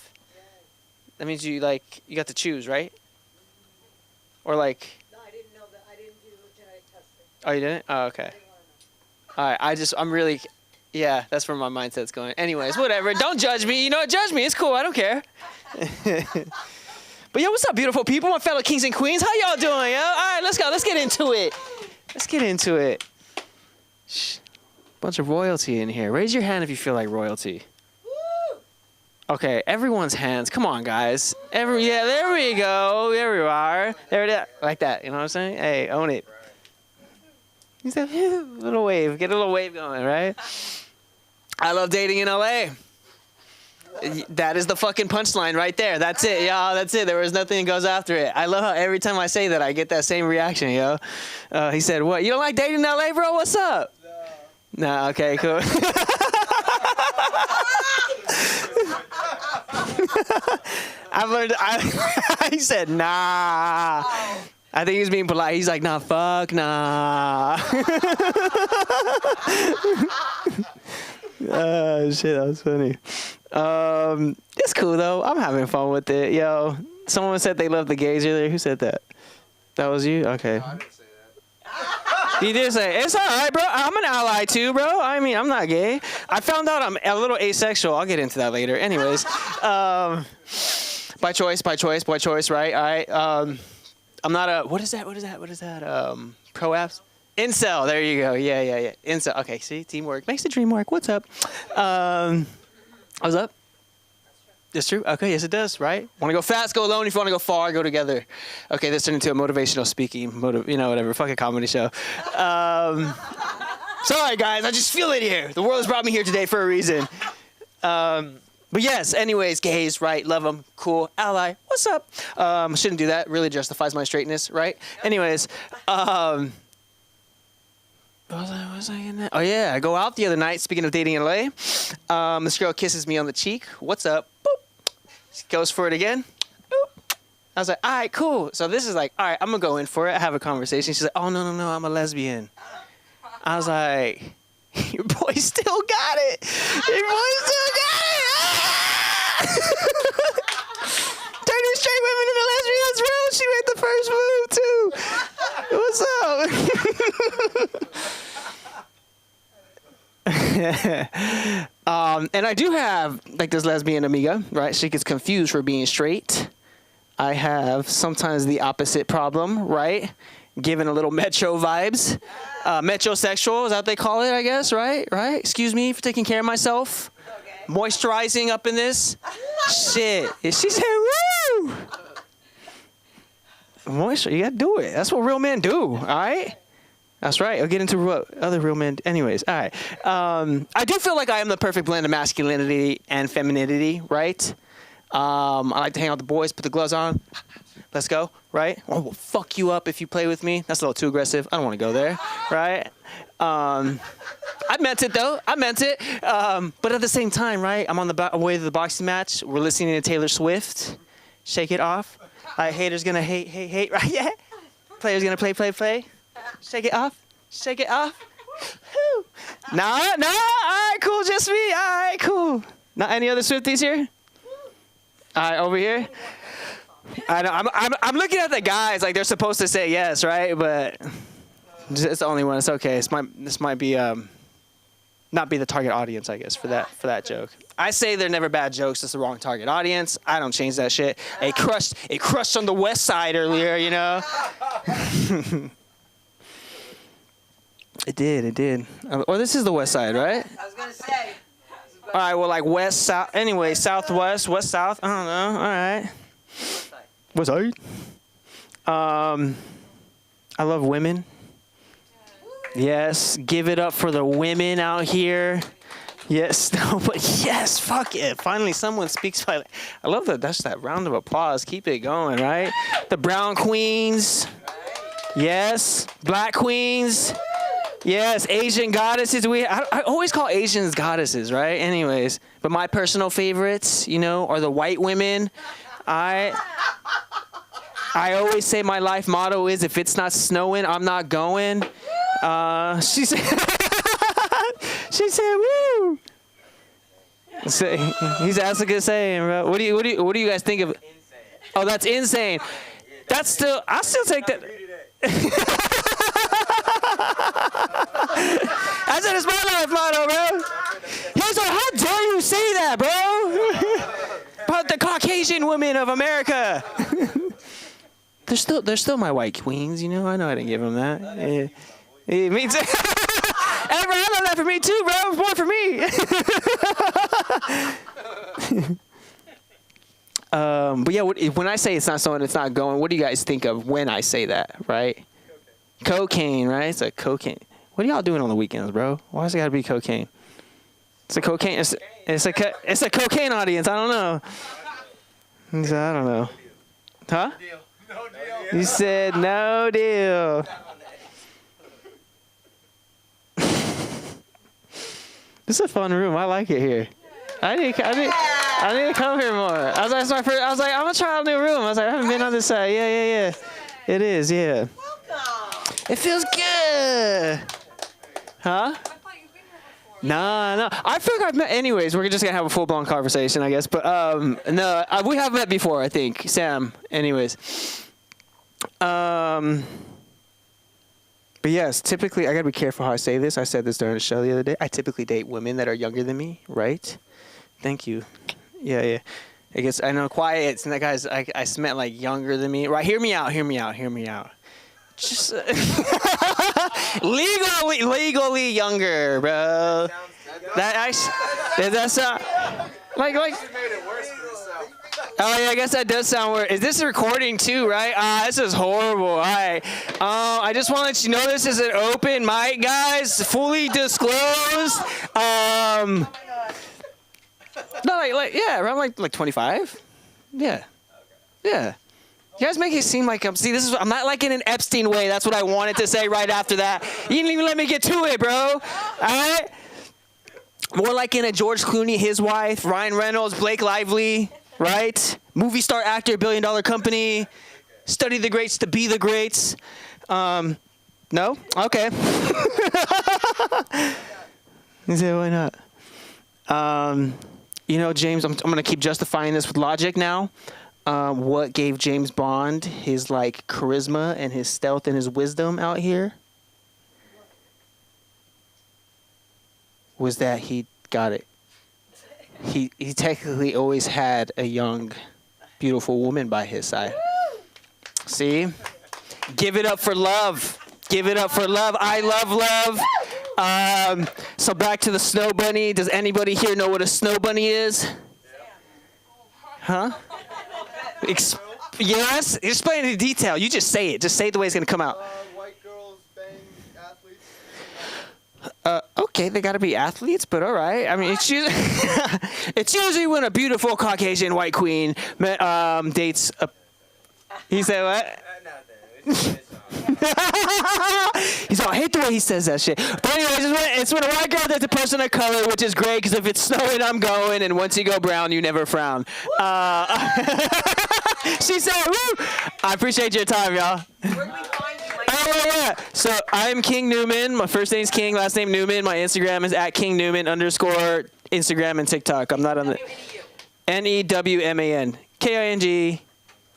Speaker 6: That means you got to choose, right? Or like.
Speaker 8: No, I didn't know that. I didn't do genetic testing.
Speaker 6: Oh, you didn't? Oh, okay. All right. I'm really. Yeah, that's where my mindset's going. Anyways, whatever. Don't judge me. You know what? Judge me. It's cool. I don't care. But yo, what's up, beautiful people? My fellow kings and queens. How y'all doing, yo? All right, let's go. Let's get into it. Let's get into it. Shh. Bunch of royalty in here. Raise your hand if you feel like royalty. Woo! Okay, everyone's hands. Come on, guys. Yeah, there we go. There we are. There it is. Like that. You know what I'm saying? Hey, own it. You said, little wave. Get a little wave going, right? I love dating in LA. That is the fucking punchline right there. That's it, y'all. That's it. There was nothing that goes after it. I love how every time I say that, I get that same reaction, yo. He said, what? You don't like dating in LA, bro? What's up? No. Nah, okay, cool. I've learned. He said, nah. I think he was being polite. He's like, nah, fuck, nah. Oh, shit, that was funny. It's cool, though. I'm having fun with it. Yo, someone said they love the gays earlier. Who said that? That was you? Okay. No, I didn't say that. You did say, it's all right, bro. I'm an ally, too, bro. I mean, I'm not gay. I found out I'm a little asexual. I'll get into that later. Anyways, by choice, right? All right. I'm not a, what is that? Pro-apps? Incel. There you go. Yeah. Incel. Okay, see? Teamwork makes the dream work. What's up? What's up? That's true. Okay, yes, it does, right? Want to go fast, go alone. If you want to go far, go together. Okay, this turned into a motivational speaking, whatever. Fuck a comedy show. Sorry, guys. I just feel it here. The world has brought me here today for a reason. But yes, anyways, gays, right? Love them, cool, ally. What's up? Shouldn't do that. Really justifies my straightness, right? Anyways, what was I in that? Oh yeah, I go out the other night. Speaking of dating in LA, this girl kisses me on the cheek. What's up? Boop. She goes for it again. Boop. I was like, all right, cool. So this is like, all right, I'm gonna go in for it. I have a conversation. She's like, oh no, I'm a lesbian. I was like, your boy still got it. Your boy still got it. Turning straight women into lesbians, bro. She made the first move too. What's up? And I do have like this lesbian amiga, right? She gets confused for being straight. I have sometimes the opposite problem, right? Giving a little metro vibes. Metrosexual is that what they call it, I guess, right? Right? Excuse me for taking care of myself. Okay. Moisturizing up in this. Shit. She said, woo! Moisture, you gotta do it. That's what real men do, all right? That's right. I'll get into what other real men. Anyways, all right. I do feel like I am the perfect blend of masculinity and femininity, right? I like to hang out with the boys, put the gloves on. Let's go, right? I will fuck you up if you play with me. That's a little too aggressive. I don't want to go there, right? I meant it, though. I meant it. But at the same time, right, I'm on the way to the boxing match. We're listening to Taylor Swift. Shake it off. Haters gonna hate, right? Yeah. Players gonna play. Shake it off. Shake it off. Nah. All right, cool. Just me. All right, cool. Not any other Swifties here? All right, over here. I know. I'm looking at the guys like they're supposed to say yes, right? But it's the only one. It's okay. This might be not be the target audience, I guess, for that joke. I say they're never bad jokes. It's the wrong target audience. I don't change that shit. It crushed on the West Side earlier, you know. It did. Or this is the West Side, right?
Speaker 1: I was gonna say.
Speaker 6: All right. Well, like West, South. Anyway, Southwest, West, South. I don't know. All right. What's up? I love women. Yes, give it up for the women out here. Yes, no, but yes, fuck it. Finally, someone speaks. I love that. That's that round of applause. Keep it going, right? The brown queens. Yes, black queens. Yes, Asian goddesses. I always call Asians goddesses, right? Anyways, but my personal favorites, are the white women. I always say my life motto is, if it's not snowing, I'm not going. She said, woo. That's a good saying, bro. What do you guys think of? Oh, that's insane. I'll still take that. I said it's my life motto, bro. He's like, how dare you say that, bro? About the Caucasian women of America. They're still my white queens, I know I didn't give them that. It means I love that for me too, bro. More for me. But yeah, when I say it's not snowing, it's not going, what do you guys think of when I say that, right? Cocaine, right? It's a cocaine. What are y'all doing on the weekends, bro? Why does it gotta be cocaine? It's a cocaine. It's a cocaine audience. I don't know. I don't know. Huh? No deal. You said no deal. This is a fun room. I like it here. I need to come here more. I was like, I'm gonna try out a new room. I was like, I haven't been on this side. Yeah. It is, yeah. Welcome. It feels good. Huh? No. I feel like I've met. Anyways, we're just gonna have a full-blown conversation, I guess. But no, we have met before, I think. Sam. Anyways. But yes, typically I gotta be careful how I say this. I said this during the show the other day. I typically date women that are younger than me, right? Thank you. Yeah. I guess I know quiet. And that guys, I meant like younger than me. Right? Hear me out. Just legally younger, bro. That's like. Oh yeah, I guess that does sound weird. Is this recording too, right? This is horrible. All right. I just want to let you know this is an open mic, guys. Fully disclosed. No, yeah, around like 25. Yeah. Yeah. You guys make it seem like I'm not like in an Epstein way. That's what I wanted to say right after that. You didn't even let me get to it, bro. All right? More like in a George Clooney, his wife, Ryan Reynolds, Blake Lively, right? Movie star, actor, billion-dollar company, study the greats to be the greats. No? Okay. You say, why not? James, I'm going to keep justifying this with logic now. What gave James Bond his, charisma and his stealth and his wisdom out here was that he got it. He technically always had a young, beautiful woman by his side. See? Give it up for love. Give it up for love. I love love. So back to the snow bunny. Does anybody here know what a snow bunny is? Huh? Yes? Explain it in detail. You just say it. Just say it the way it's going to come out.
Speaker 9: White girls bang athletes.
Speaker 6: Okay, they got to be athletes, but all right. I mean, it's usually when a beautiful Caucasian white queen dates a... He said what? He's all, I hate the way he says that shit. But anyways, it's when a white girl dates a person of color, which is great, because if it's snowing, I'm going, and once you go brown, you never frown. She said, woo! I appreciate your time, y'all.
Speaker 1: Where do we find you?
Speaker 6: Yeah. So I'm King Newman. My first name's King, last name Newman. My Instagram is @KingNewman _ Instagram and TikTok. I'm not on the... NEWMAN. KING.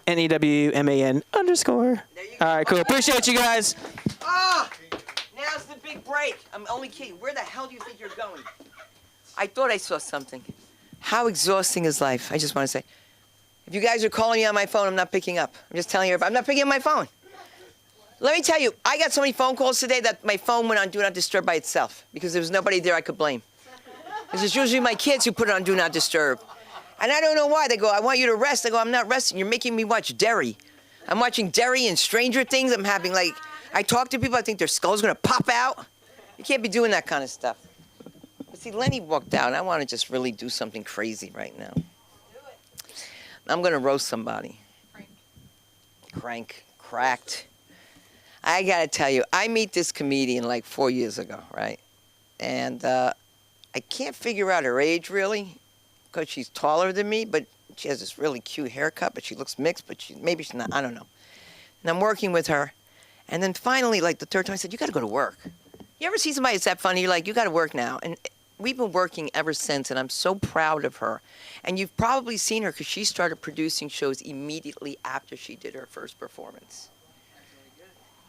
Speaker 6: NEWMAN _ All right, cool. Appreciate you guys.
Speaker 1: Now's the big break. I'm only kidding. Where the hell do you think you're going? I thought I saw something. How exhausting is life? I just want to say, if you guys are calling me on my phone, I'm not picking up. I'm just telling you, I'm not picking up my phone. Let me tell you, I got so many phone calls today that my phone went on Do Not Disturb by itself because there was nobody there I could blame. Because it's usually my kids who put it on Do Not Disturb. And I don't know why. They go, I want you to rest. I go, I'm not resting. You're making me watch Derry. I'm watching Derry and Stranger Things. I'm having, I talk to people, I think their skull's going to pop out. You can't be doing that kind of stuff. But see, Lenny walked out, and I want to just really do something crazy right now. I'm going to roast somebody. Cracked. I got to tell you, I meet this comedian 4 years ago, right? And I can't figure out her age, really, because she's taller than me, but she has this really cute haircut, but she looks mixed, but maybe she's not, I don't know. And I'm working with her. And then finally, the third time, I said, you got to go to work. You ever see somebody that's that funny? You're like, you got to work now. And we've been working ever since, and I'm so proud of her. And you've probably seen her because she started producing shows immediately after she did her first performance.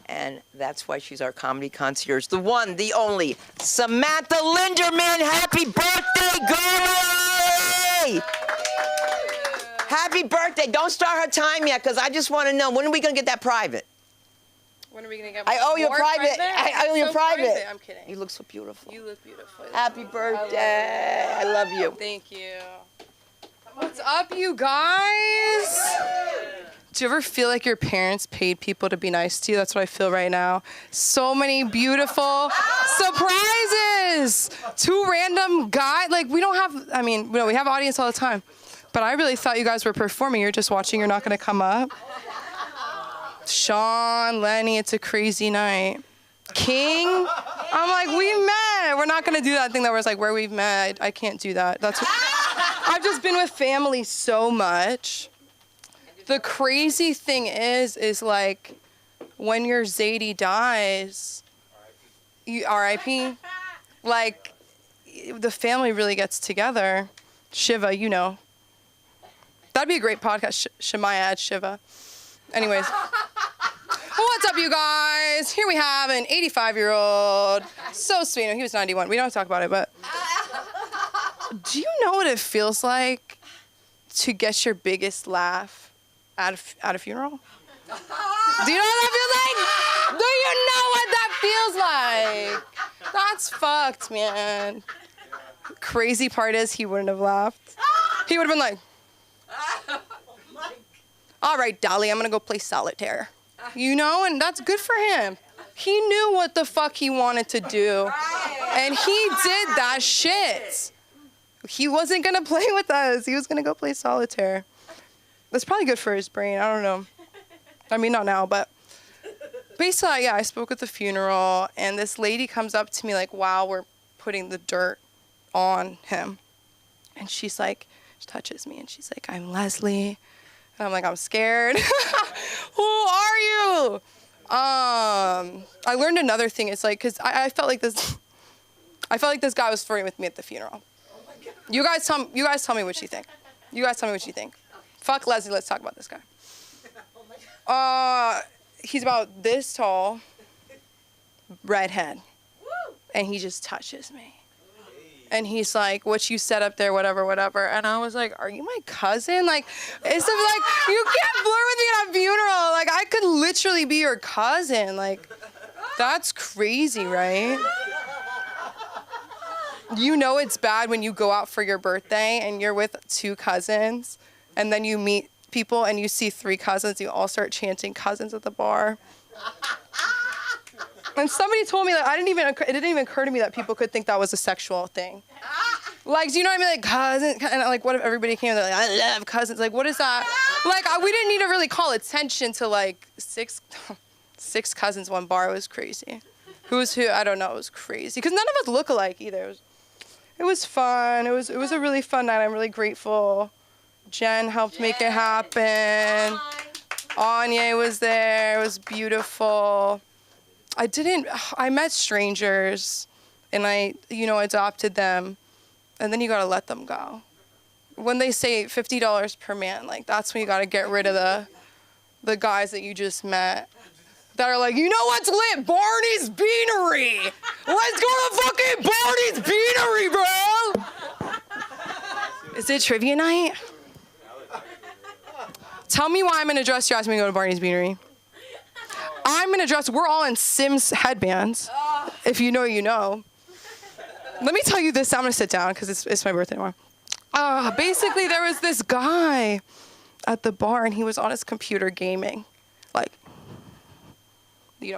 Speaker 1: And that's why she's our comedy concierge. The one, the only, Samantha Linderman. Happy birthday, girlie! Happy birthday. Don't start her time yet, because I just want to know, when are we going to get that private?
Speaker 10: When are we going to get
Speaker 1: I owe you a private. I owe you a private.
Speaker 10: I'm kidding.
Speaker 1: You look so beautiful.
Speaker 10: You look beautiful.
Speaker 1: Happy birthday. I love you.
Speaker 10: Thank you. What's up, you guys? Do you ever feel like your parents paid people to be nice to you? That's what I feel right now. So many beautiful surprises. Two random guys. We don't have, we have audience all the time. But I really thought you guys were performing. You're just watching. You're not going to come up. Sean, Lenny, it's a crazy night. King, I'm like, we met. We're not going to do that thing that was where we've met. I can't do that. I've just been with family so much. The crazy thing is when your Zadie dies, R.I.P., the family really gets together. Shiva, you know. That'd be a great podcast, Shemaya at Shiva. Anyways. What's up, you guys? Here we have an 85-year-old. So sweet. No, he was 91. We don't have to talk about it, but... Do you know what it feels like to get your biggest laugh at a funeral? Do you know what that feels like? Do you know what that feels like? That's fucked, man. Crazy part is he wouldn't have laughed. He would have been like... All right, Dolly, I'm going to go play solitaire. You know, and that's good for him. He knew what the fuck he wanted to do. And he did that shit. he wasn't gonna play with us. He was gonna go play solitaire. That's probably good for his brain. I don't know. I mean, not now, but basically, yeah, I spoke at the funeral, and this lady comes up to me like, while we're putting the dirt on him, and she's like, she touches me, and she's like, I'm Leslie. And I'm like, I'm scared. Who are you? I learned another thing. It's like, cause I felt like this guy was flirting with me at the funeral. You guys tell me what you think. You guys tell me what you think. Fuck Leslie, let's talk about this guy. He's about this tall, redhead, and he just touches me. And he's like, what you set up there, whatever, whatever. And I was like, are you my cousin? Like, it's like, you can't flirt with me at a funeral. Like, I could literally be your cousin. Like, that's crazy, right? You know it's bad when you go out for your birthday and you're with 2 cousins, and then you meet people and you see 3 cousins, you all start chanting cousins at the bar. And somebody told me that it didn't even occur to me that people could think that was a sexual thing. Like, do you know what I mean? Like, cousin, and like, what if everybody came and they're like, I love cousins. Like, what is that? Like, we didn't need to really call attention to like 6 cousins, 1 bar. It was crazy. Who's who? I don't know. It was crazy. Because none of us look alike either. It was fun. It was a really fun night. I'm really grateful. Jen helped make it happen. Anya was there. It was beautiful. I met strangers and I, adopted them, and then you gotta let them go. When they say $50 per man, like, that's when you gotta get rid of the guys that you just met that are like, you know what's lit? Barney's Beanery. Let's go to fucking Barney's Beanery, bro. Is it trivia night? Tell me why I'm gonna dress you as when we go to Barney's Beanery. I'm gonna dress, we're all in Sims headbands. If you know, you know. Let me tell you this, I'm gonna sit down because it's my birthday tomorrow. Basically, there was this guy at the bar and he was on his computer gaming. Like,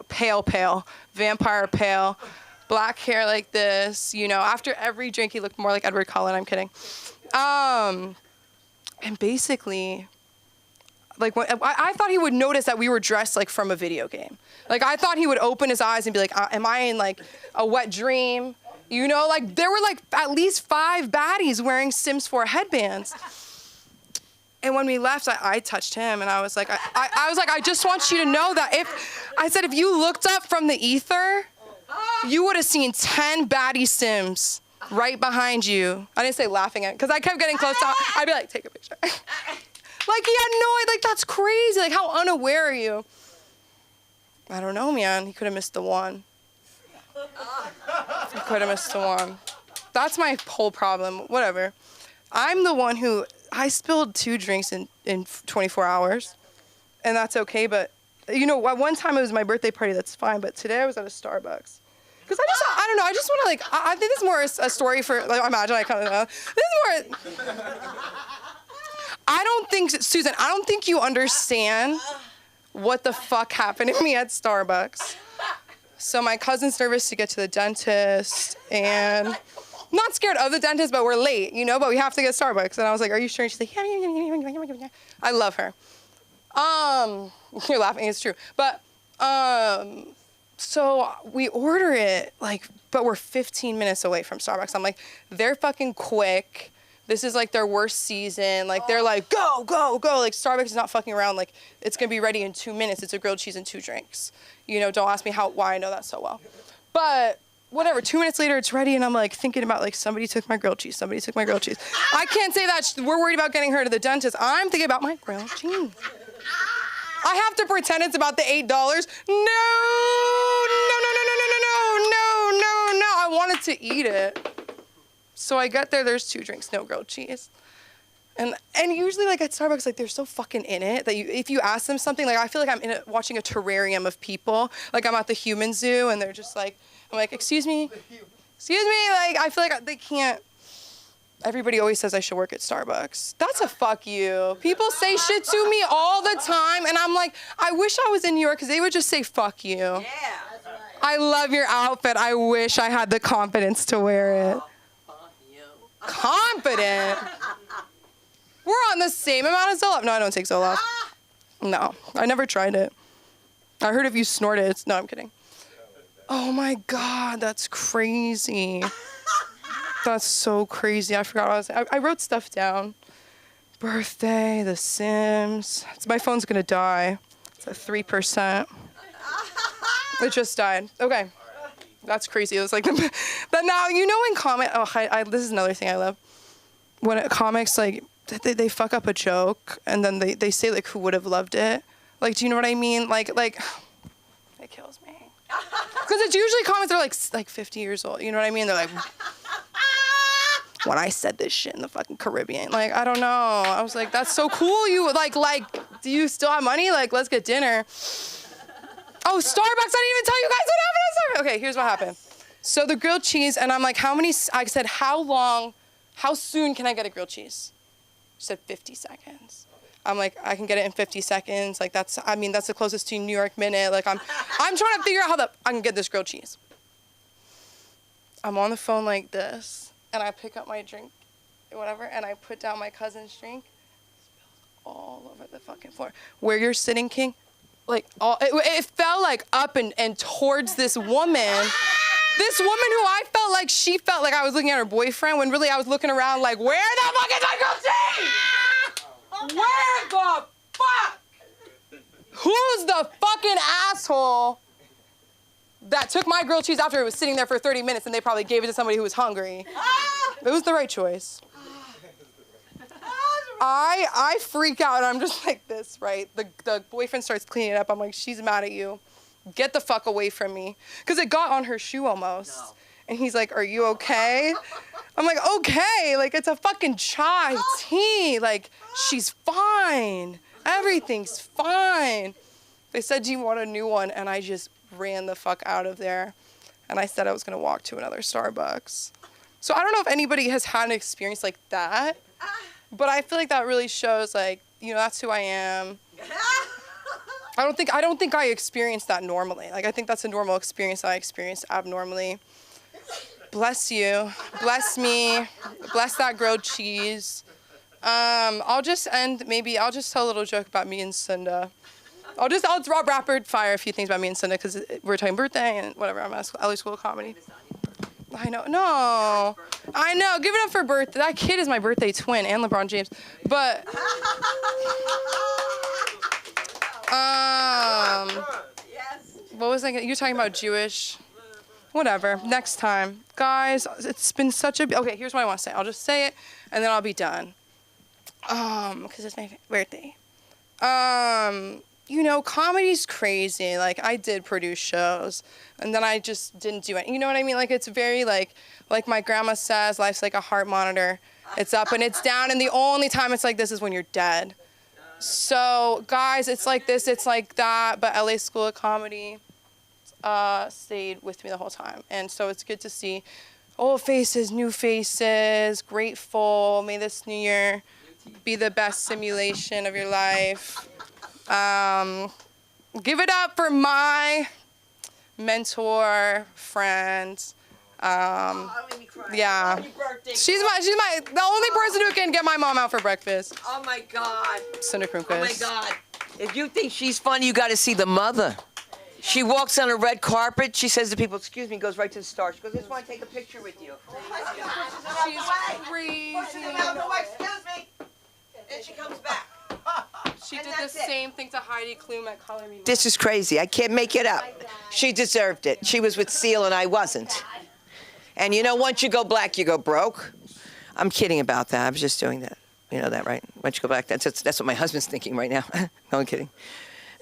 Speaker 10: pale, vampire pale, black hair like this. After every drink, he looked more like Edward Cullen, I'm kidding. And basically, like, I thought he would notice that we were dressed like from a video game. Like, I thought he would open his eyes and be like, am I in like a wet dream? Like, there were like at least 5 baddies wearing Sims 4 headbands. And when we left, I touched him and I was like, I just want you to know that if you looked up from the ether, you would have seen 10 baddie Sims right behind you. I didn't say laughing at, because I kept getting close to, I'd be like, take a picture. Like, he had no idea, like, that's crazy. Like, how unaware are you? I don't know, man. He could have missed the one. He could have missed the one. That's my whole problem. Whatever. I'm the one who, I spilled 2 drinks in 24 hours. And that's okay, but, at one time it was my birthday party, that's fine. But today I was at a Starbucks. Because I don't know, I just want to, like, I think this is more a story for, like, imagine I kind of know. This is more... Susan, I don't think you understand what the fuck happened to me at Starbucks. So my cousin's nervous to get to the dentist, and not scared of the dentist, but we're late, but we have to get Starbucks. And I was like, are you sure? And she's like, yeah. I love her. You're laughing, it's true. But, so we order it, like, but we're 15 minutes away from Starbucks. I'm like, they're fucking quick. This is like their worst season. Like, they're like, go, go, go. Like, Starbucks is not fucking around. Like, it's gonna be ready in 2 minutes. It's a grilled cheese and 2 drinks. Don't ask me why I know that so well. But whatever, 2 minutes later, it's ready, and I'm like thinking about, like, somebody took my grilled cheese. I can't say that. We're worried about getting her to the dentist. I'm thinking about my grilled cheese. I have to pretend it's about the $8. No. I wanted to eat it. So I get there, there's 2 drinks, no grilled cheese. And usually, like, at Starbucks, like, they're so fucking in it that if you ask them something, like, I feel like I'm watching a terrarium of people. Like, I'm at the human zoo, and they're just like, I'm like, excuse me. Like, I feel like they can't. Everybody always says I should work at Starbucks. That's a fuck you. People say shit to me all the time, and I'm like, I wish I was in New York, because they would just say, fuck you. Yeah, that's right. I love your outfit. I wish I had the confidence to wear it. confident. We're on the same amount of Zoloft. No, I don't take Zoloft. No, I never tried it. I heard if you snort it, no, I'm kidding. Oh my God, that's crazy. That's so crazy. I forgot what I was saying. I wrote stuff down. Birthday, The Sims. My phone's gonna die. It's at 3%. It just died. Okay. That's crazy. It was like, but now, you know, in comic, this is another thing I love. When comics, like, they fuck up a joke and then they say, like, who would have loved it? Like, do you know what I mean? Like, it kills me. Because it's usually comics that are like 50 years old. You know what I mean? They're like, when I said this shit in the fucking Caribbean. Like, I don't know. I was like, that's so cool. You, like, do you still have money? Like, let's get dinner. Oh, Starbucks, I didn't even tell you guys what happened at Starbucks. Okay, here's what happened. So the grilled cheese, and I'm like, I said, how soon can I get a grilled cheese? She said 50 seconds. I'm like, I can get it in 50 seconds. Like, that's the closest to New York minute. Like, I'm trying to figure out how I can get this grilled cheese. I'm on the phone like this, and I pick up my drink, whatever, and I put down my cousin's drink. It spills all over the fucking floor. Where you're sitting, King, like, it fell, like, up and towards this woman. This woman who I felt like she felt like I was looking at her boyfriend when really I was looking around like, where the fuck is my grilled cheese? Where the fuck? Who's the fucking asshole that took my grilled cheese after it was sitting there for 30 minutes and they probably gave it to somebody who was hungry? It was the right choice. I freak out and I'm just like this, right? The boyfriend starts cleaning it up. I'm like, she's mad at you. Get the fuck away from me. Because it got on her shoe almost. No. And he's like, are you okay? I'm like, okay. Like, it's a fucking chai tea. Like, she's fine. Everything's fine. They said, do you want a new one? And I just ran the fuck out of there. And I said I was going to walk to another Starbucks. So I don't know if anybody has had an experience like that. But I feel like that really shows, like, you know, that's who I am. I don't think I experienced that normally. Like, I think that's a normal experience that I experienced abnormally. Bless you. Bless me. Bless that grilled cheese. I'll just tell a little joke about me and Cinda. I'll rapid fire a few things about me and Cinda because we're talking birthday and whatever. I'm at LA School of Comedy. I know. No. I know. Give it up for birthday. That kid is my birthday twin and LeBron James. But what was I gonna, you're talking about Jewish? Whatever. Next time. Guys, it's been such a, okay, here's what I want to say. I'll just say it and then I'll be done. Because it's my birthday. You know, comedy's crazy. Like, I did produce shows, and then I just didn't do it. You know what I mean? Like, it's very, like my grandma says, life's like a heart monitor. It's up and it's down, and the only time it's like this is when you're dead. So, guys, it's like this, it's like that, but LA School of Comedy stayed with me the whole time. And so it's good to see old faces, new faces, grateful. May this new year be the best simulation of your life. Give it up for my mentor, friend. Yeah. She's the only person who can get my mom out for breakfast.
Speaker 1: Oh my God.
Speaker 10: Cinda Krumquist.
Speaker 1: Oh my God. If you think she's funny, you got to see the mother. She walks on a red carpet. She says to people, excuse me, goes right to the star. She goes, I just want to take a picture with you.
Speaker 10: She's crazy.
Speaker 1: Excuse me. And she comes back.
Speaker 10: She did the same thing to Heidi Klum at Color Me.
Speaker 1: This is crazy. I can't make it up. She deserved it. She was with Seal and I wasn't. And you know, once you go black, you go broke. I'm kidding about that. I was just doing that. You know that, right? Once you go black, that's what my husband's thinking right now. No, I'm kidding.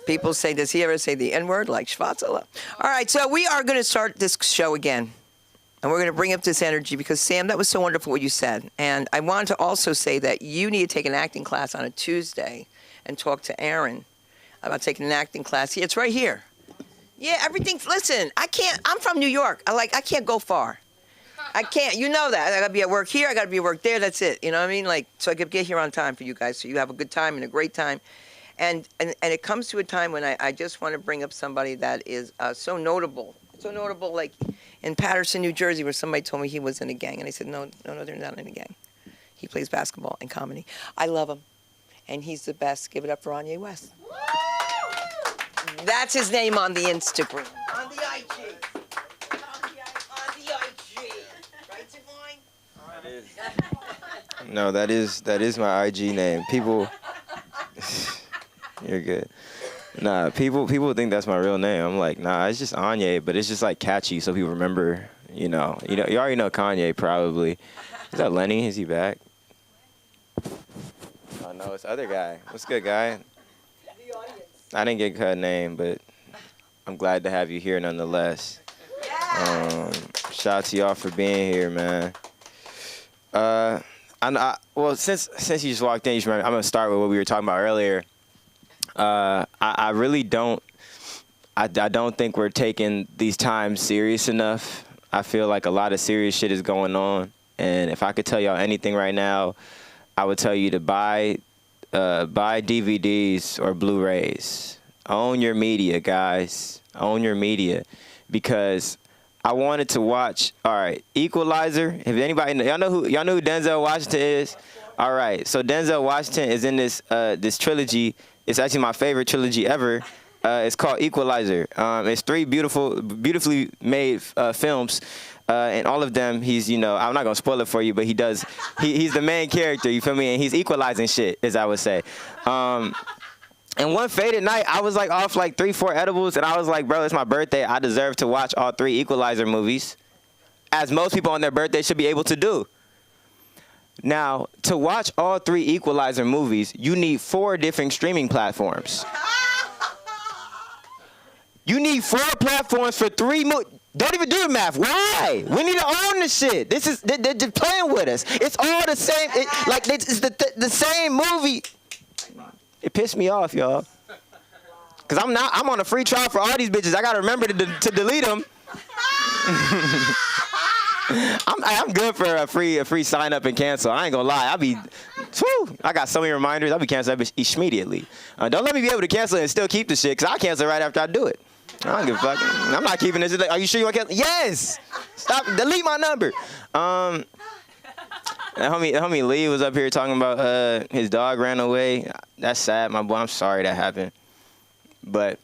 Speaker 1: People say, does he ever say the N-word like Schwarzela? All right, so we are going to start this show again. And we're going to bring up this energy because, Sam, that was so wonderful what you said. And I wanted to also say that you need to take an acting class on a Tuesday and talk to Aaron about taking an acting class. It's right here. Yeah, everything's, listen, I'm from New York. I can't go far. I can't, you know that. I got to be at work here, I got to be at work there, that's it. You know what I mean? Like, so I could get here on time for you guys so you have a good time and a great time. And it comes to a time when I just want to bring up somebody that is so notable. So notable, like, in Patterson, New Jersey, where somebody told me he was in a gang. And I said, no, they're not in a gang. He plays basketball and comedy. I love him. And he's the best. Give it up for Kanye West. That's his name on the Instagram. On the IG. On the IG. Right, Divine?
Speaker 11: No, that is my IG name. People, you're good. Nah, people think that's my real name. I'm like, nah, it's just Kanye, but it's just like catchy, so people remember. You already know Kanye probably. Is that Lenny? Is he back? Oh no, it's the other guy. What's good, guy? I didn't get a name, but I'm glad to have you here nonetheless. Shout out to y'all for being here, man. Well, since you just walked in, you should remember, I'm gonna start with what we were talking about earlier. I really don't. I don't think we're taking these times serious enough. I feel like a lot of serious shit is going on, and if I could tell y'all anything right now, I would tell you to buy DVDs or Blu-rays. Own your media, guys. Own your media, because I wanted to watch. All right, Equalizer. If anybody y'all know who Denzel Washington is? All right, so Denzel Washington is in this trilogy. It's actually my favorite trilogy ever. It's called Equalizer. It's 3 beautifully made films. And all of them, he's, I'm not going to spoil it for you, but he's the main character, you feel me? And he's equalizing shit, as I would say. And one faded night, I was like off like 3-4 edibles, and I was like, bro, it's my birthday. I deserve to watch all 3 Equalizer movies, as most people on their birthday should be able to do. Now, to watch all 3 Equalizer movies, you need 4 different streaming platforms. You need 4 platforms for 3 movies. Don't even do the math. Why? We need to own the shit. They're just playing with us. It's all the same. It's the same movie. It pissed me off, y'all. Cause I'm on a free trial for all these bitches. I gotta remember to delete them. I'm good for a free sign up and cancel. I ain't gonna lie. I got so many reminders. I'll be canceling immediately. Don't let me be able to cancel it and still keep the shit, cause I'll cancel right after I do it. I don't give a fuck. I'm not keeping this. Are you sure you want to cancel? Yes. Stop. Delete my number. Homie Lee was up here talking about his dog ran away. That's sad, my boy. I'm sorry that happened. But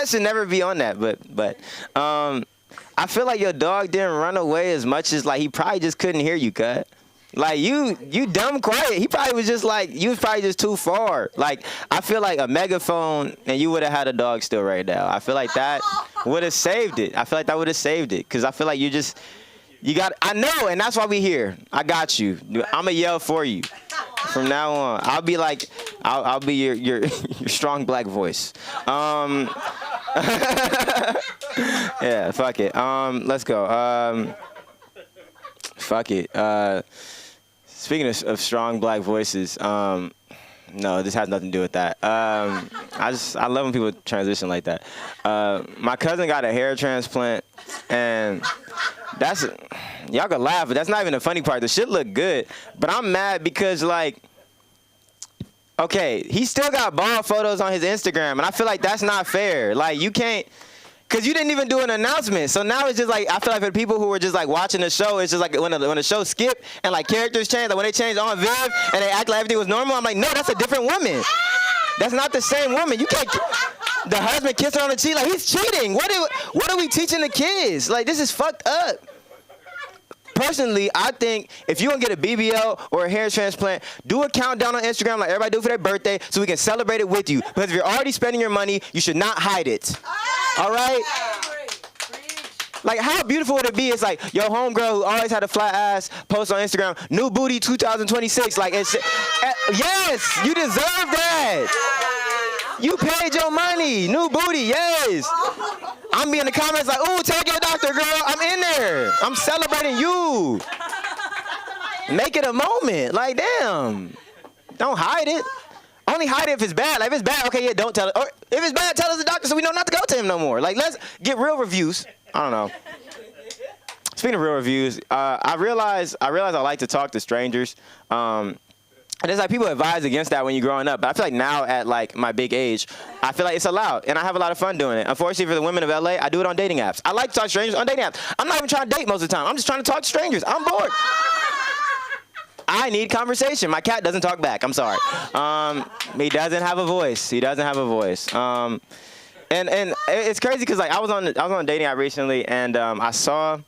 Speaker 11: should never be on that. But I feel like your dog didn't run away as much as like he probably just couldn't hear you, cut. Like you dumb quiet. He probably was just like, you was probably just too far. Like I feel like a megaphone and you would have had a dog still right now. I feel like that would have saved it. I feel like that would have saved it, because I feel like I know, and that's why we here. I got you. I'm gonna yell for you from now on. I'll be like, I'll be your strong black voice. Yeah, fuck it. Let's go. Fuck it. Speaking of strong black voices, no, this has nothing to do with that. I love when people transition like that. My cousin got a hair transplant, and y'all can laugh, but that's not even the funny part. The shit look good, but I'm mad because like, okay, he still got bald photos on his Instagram, and I feel like that's not fair. Like you can't. Because you didn't even do an announcement. So now it's just like, I feel like for the people who were just like watching the show, it's just like when the show skip and like characters change, like when they changed on Viv and they act like everything was normal, I'm like, no, that's a different woman. That's not the same woman. You can't, the husband kissed her on the cheek, like he's cheating. What are we teaching the kids? Like this is fucked up. Personally, I think if you want to get a BBL or a hair transplant, do a countdown on Instagram like everybody do for their birthday so we can celebrate it with you. Because if you're already spending your money, you should not hide it. All right? Like, how beautiful would it be? It's like, your homegirl who always had a flat ass post on Instagram, new booty 2026. Like, yes, you deserve that. You paid your money. New booty, yes. I'm be in the comments like, ooh, tag your doctor, girl. I'm in there. I'm celebrating you. Make it a moment. Like, damn. Don't hide it. Only hide it if it's bad. Like, if it's bad, okay, yeah, don't tell it. Or if it's bad, tell us the doctor so we know not to go to him no more. Like, let's get real reviews. I don't know. Speaking of real reviews, I realize I like to talk to strangers. And there's like people advise against that when you're growing up. But I feel like now at like my big age, I feel like it's allowed. And I have a lot of fun doing it. Unfortunately for the women of LA, I do it on dating apps. I like to talk to strangers on dating apps. I'm not even trying to date most of the time. I'm just trying to talk to strangers. I'm bored. I need conversation. My cat doesn't talk back. I'm sorry. He doesn't have a voice. He doesn't have a voice. And it's crazy because like I was on a dating app recently, and I saw.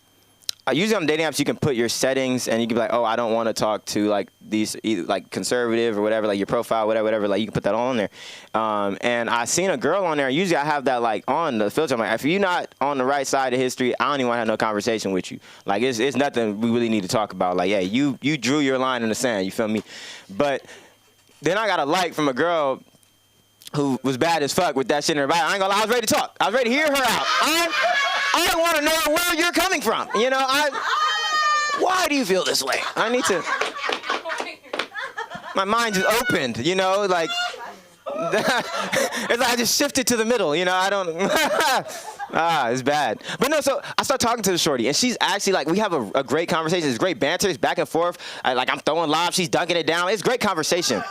Speaker 11: Usually on dating apps, you can put your settings, and you can be like, oh, I don't want to talk to like these, like conservative or whatever, like your profile, whatever. Like you can put that all on there. And I seen a girl on there. Usually I have that like on the filter. I'm like, if you're not on the right side of history, I don't even want to have no conversation with you. Like it's nothing we really need to talk about. Like, yeah, you drew your line in the sand. You feel me? But then I got a like from a girl who was bad as fuck with that shit in her bio. I ain't gonna lie, I was ready to talk. I was ready to hear her out. I want to know where you're coming from. You know, why do you feel this way? I need to. My mind just opened. You know, like it's like I just shifted to the middle. You know, I don't. It's bad. But no, so I start talking to the shorty, and she's actually like, we have a great conversation. It's great banter. It's back and forth. I'm throwing lobs. She's dunking it down. It's great conversation.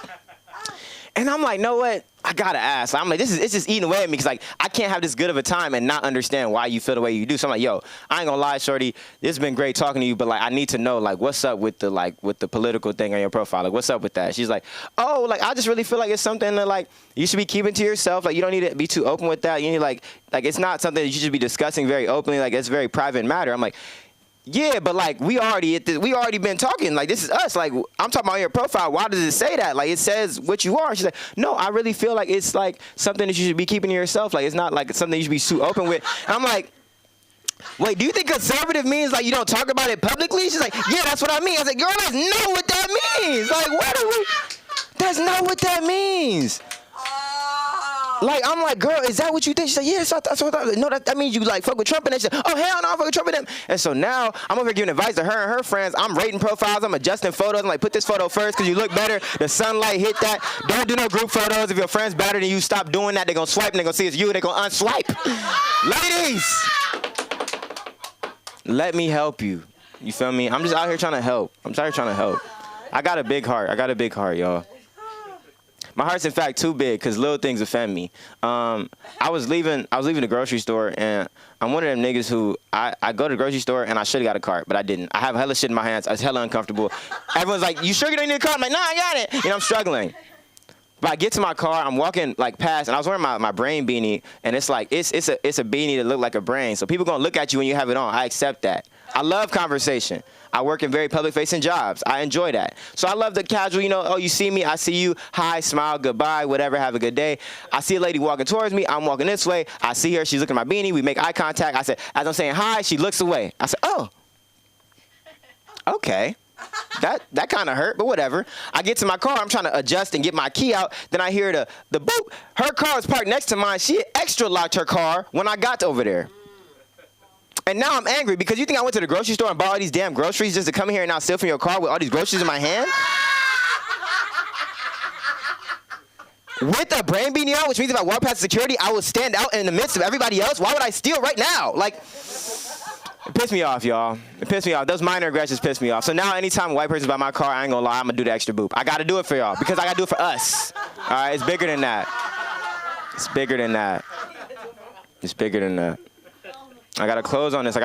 Speaker 11: And I'm like, know what? I gotta ask. I'm like, it's just eating away at me because like I can't have this good of a time and not understand why you feel the way you do. So I'm like, yo, I ain't gonna lie, shorty. This has been great talking to you, but like I need to know like what's up with the political thing on your profile. Like what's up with that? She's like, oh, like I just really feel like it's something that like you should be keeping to yourself. Like you don't need to be too open with that. You need like it's not something that you should be discussing very openly. Like it's a very private matter. I'm like, yeah, but like we already been talking. Like this is us. Like I'm talking about your profile. Why does it say that? Like it says what you are. She's like, no, I really feel like it's like something that you should be keeping to yourself. Like it's not like something you should be too open with. And I'm like, wait, do you think conservative means like you don't talk about it publicly? She's like, yeah, that's what I mean. I was like, girl, that's not what that means. Like what are we? That's not what that means. Like, I'm like, girl, is that what you think? She's like, yeah, that's what I thought. No, that means you, like, fuck with Trump. And then she's like, oh, hell no, I fuck with Trump and them. And so now, I'm over here giving advice to her and her friends. I'm rating profiles. I'm adjusting photos. I'm like, put this photo first because you look better. The sunlight hit that. Don't do no group photos. If your friend's better than you, stop doing that. They're going to swipe and they're going to see it's you. They're going to unswipe. Ladies, let me help you. You feel me? I'm just out here trying to help. I got a big heart, y'all. My heart's in fact too big because little things offend me. I was leaving the grocery store, and I'm one of them niggas who I go to the grocery store and I should have got a cart, but I didn't. I have hella shit in my hands. I was hella uncomfortable. Everyone's like, you sure you don't need a cart? I'm like, nah, I got it. You know, I'm struggling. But I get to my car, I'm walking like past, and I was wearing my brain beanie, and it's like it's a beanie that look like a brain. So people gonna look at you when you have it on. I accept that. I love conversation. I work in very public-facing jobs. I enjoy that. So I love the casual, you know, oh, you see me, I see you, hi, smile, goodbye, whatever, have a good day. I see a lady walking towards me, I'm walking this way. I see her, she's looking at my beanie, we make eye contact. I said, as I'm saying hi, she looks away. I said, oh, okay. That kind of hurt, but whatever. I get to my car, I'm trying to adjust and get my key out. Then I hear the boop. Her car is parked next to mine. She extra locked her car when I got over there. And now I'm angry because you think I went to the grocery store and bought all these damn groceries just to come here and now steal from your car with all these groceries in my hand? With a brain beanie on, which means if I walk past security, I will stand out in the midst of everybody else. Why would I steal right now? Like, it pissed me off, y'all. It pissed me off. Those minor aggressions pissed me off. So now anytime a white person's by my car, I ain't gonna lie, I'm gonna do the extra boop. I gotta do it for y'all because I gotta do it for us. All right, it's bigger than that. It's bigger than that. It's bigger than that. I gotta close on this. I'm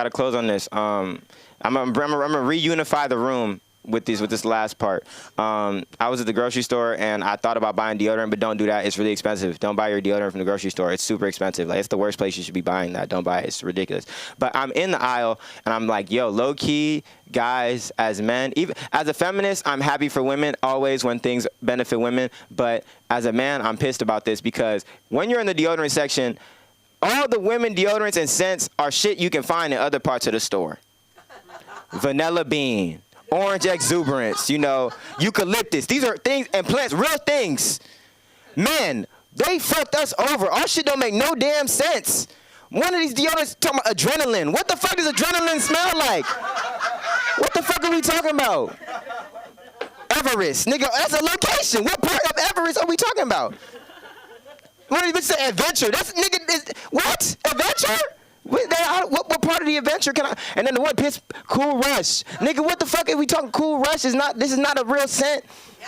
Speaker 11: gonna reunify the room with this last part. I was at the grocery store and I thought about buying deodorant, but don't do that. It's really expensive. Don't buy your deodorant from the grocery store. It's super expensive. Like it's the worst place you should be buying that. Don't buy it. It's ridiculous. But I'm in the aisle and I'm like, yo, low key, guys, as men, even as a feminist, I'm happy for women always when things benefit women. But as a man, I'm pissed about this because when you're in the deodorant section, all the women deodorants and scents are shit you can find in other parts of the store. Vanilla bean, orange exuberance, you know, eucalyptus. These are things and plants, real things. Men, they fucked us over. Our shit don't make no damn sense. One of these deodorants talking about adrenaline. What the fuck does adrenaline smell like? What the fuck are we talking about? Everest, nigga, that's a location. What part of Everest are we talking about? What did you say? Adventure? That's nigga. What? Adventure? What part of the adventure can I? And then the one piss. Cool Rush, nigga. What the fuck are we talking? Cool Rush is not. This is not a real scent. Yeah.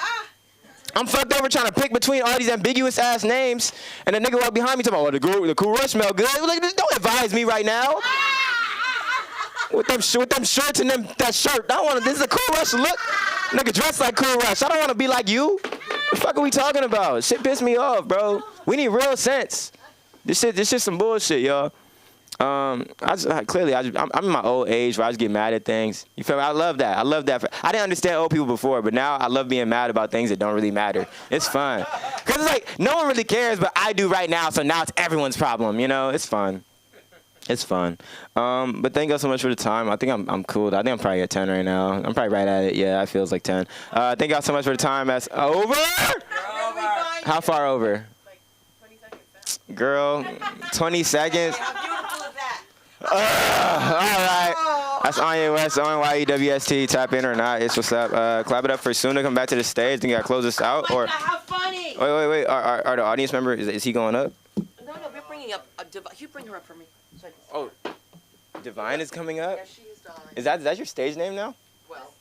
Speaker 11: I'm fucked over trying to pick between all these ambiguous ass names, and the nigga right behind me talking about, the Cool Rush smell good. Like, don't advise me right now. With them shorts and that shirt. I don't want to. This is a Cool Rush look. Nigga dressed like Cool Rush. I don't want to be like you. The fuck are we talking about? Shit pissed me off, bro. We need real sense. This shit some bullshit, y'all. I'm in my old age where I just get mad at things. You feel me? I love that. I didn't understand old people before, but now I love being mad about things that don't really matter. It's fun. Because it's like, no one really cares, but I do right now, so now it's everyone's problem, you know? It's fun. It's fun. But thank you so much for the time. I think I'm cool. I think I'm probably at 10 right now. I'm probably right at it. Yeah, it feels like 10. Thank y'all so much for the time. That's over? How far over?
Speaker 10: Like 20 seconds.
Speaker 11: Girl, 20 seconds? All right. That's Anya West, ONYEWST. Tap in or not. It's what's up. Clap it up for Suna. Come back to the stage. Think I close this out? Or
Speaker 1: How funny!
Speaker 11: wait. Are the audience member, is he going up?
Speaker 1: No, we're bringing up you bring her up for me.
Speaker 11: Oh, Divine is coming up?
Speaker 1: Yeah, she is darling.
Speaker 11: Is that your stage name now?
Speaker 1: Well,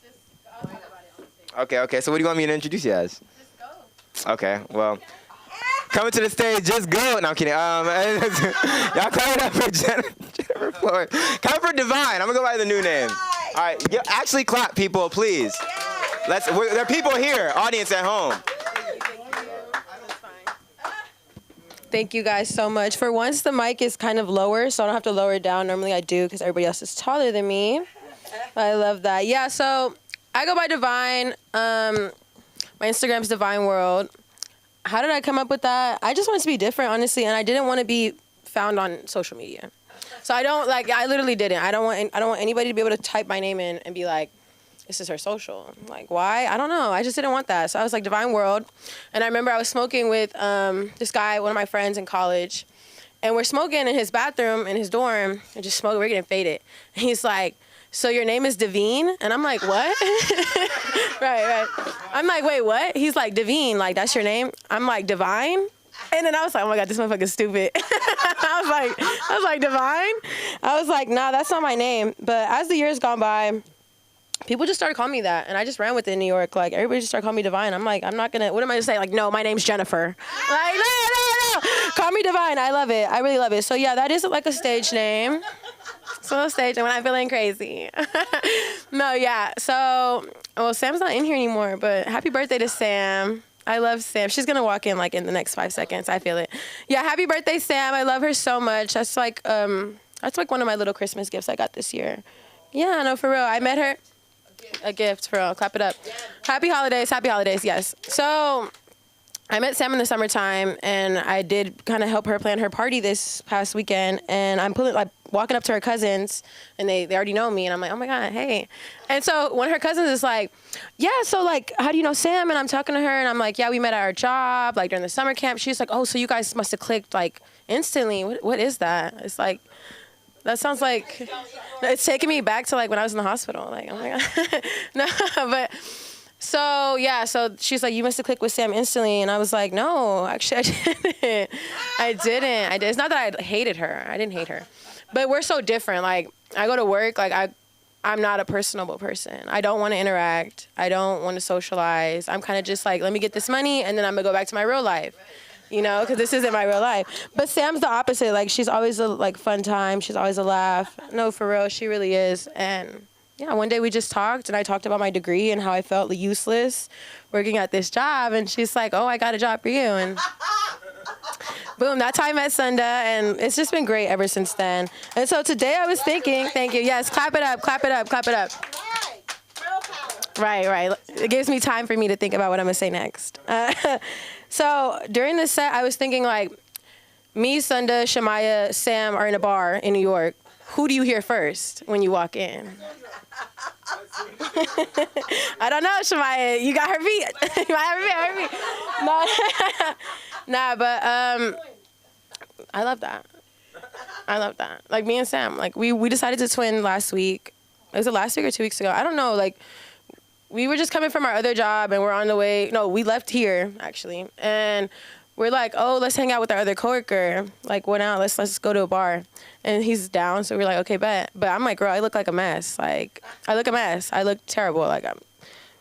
Speaker 11: Okay. So what do you want me to introduce you as?
Speaker 10: Just go.
Speaker 11: Okay. Well, coming to the stage, just go. No, I'm kidding. Y'all clap it up for Jennifer Floyd. Come for Divine. I'm gonna go by the new name. All right. Actually, clap, people, please. There are people here, audience at home.
Speaker 10: Thank you guys so much. For once, the mic is kind of lower, so I don't have to lower it down. Normally I do because everybody else is taller than me. I love that. Yeah, so I go by Divine. My Instagram's Divine World. How did I come up with that? I just wanted to be different, honestly, and I didn't want to be found on social media. So I literally didn't. I don't want anybody to be able to type my name in and be like, this is her social. Like, why? I don't know. I just didn't want that. So I was like, Divine World. And I remember I was smoking with this guy, one of my friends in college. And we're smoking in his bathroom, in his dorm, and just smoking. We're getting faded. And he's like, so your name is Devine? And I'm like, what? Right. I'm like, wait, what? He's like, Devine, like, that's your name? I'm like, Divine? And then I was like, oh my God, this motherfucker's stupid. I was like, Divine? I was like, nah, that's not my name. But as the years gone by, people just started calling me that, and I just ran with it in New York. Like, everybody just started calling me Divine. I'm like, I'm not gonna, what am I gonna say? Like, no, my name's Jennifer. Like, no. Call me Divine. I love it. I really love it. So, yeah, that is like a stage name. So, a stage name when I'm feeling crazy. No, yeah. So, well, Sam's not in here anymore, but happy birthday to Sam. I love Sam. She's gonna walk in like in the next 5 seconds. I feel it. Yeah, happy birthday, Sam. I love her so much. That's like one of my little Christmas gifts I got this year. Yeah, no, for real. I met her. A gift, for real. Clap it up. Happy holidays, yes. So I met Sam in the summertime, and I did kind of help her plan her party this past weekend. And I'm walking up to her cousins, and they already know me, and I'm like, oh my God, hey. And so one of her cousins is like, yeah, so like, how do you know Sam? And I'm talking to her, and I'm like, yeah, we met at our job, like during the summer camp. She's like, oh, so you guys must have clicked like instantly. What is that? It's like, that sounds like, it's taking me back to like when I was in the hospital. Like, oh my God. No, but so yeah, so she's like, you must have clicked with Sam instantly. And I was like, no, actually I didn't. It's not that I hated her. I didn't hate her. But we're so different. Like, I go to work, like I'm not a personable person. I don't want to interact. I don't want to socialize. I'm kind of just like, let me get this money and then I'm gonna go back to my real life. You know, because this isn't my real life. But Sam's the opposite. Like, she's always a like fun time. She's always a laugh. No, for real, she really is. And yeah, one day we just talked, and I talked about my degree and how I felt useless working at this job. And she's like, oh, I got a job for you. And boom, that's how I met Sunda. And it's just been great ever since then. And so today I was thinking, thank you. Yes, clap it up, clap it up, clap it up. Right. It gives me time for me to think about what I'm going to say next. So during this set, I was thinking, like, me, Sunda, Shemaya, Sam are in a bar in New York. Who do you hear first when you walk in? I don't know, Shemaya. You got her beat. You might have her beat. Nah, but I love that. Like, me and Sam, like, we decided to twin last week. Was it last week or 2 weeks ago? I don't know, like, we were just coming from our other job, and we're on the way. No, we left here, actually. And we're like, oh, let's hang out with our other coworker. Like, went out, let's go to a bar. And he's down, so we're like, okay, bet. But I'm like, girl, I look like a mess. Like, I look a mess. I look terrible. Like,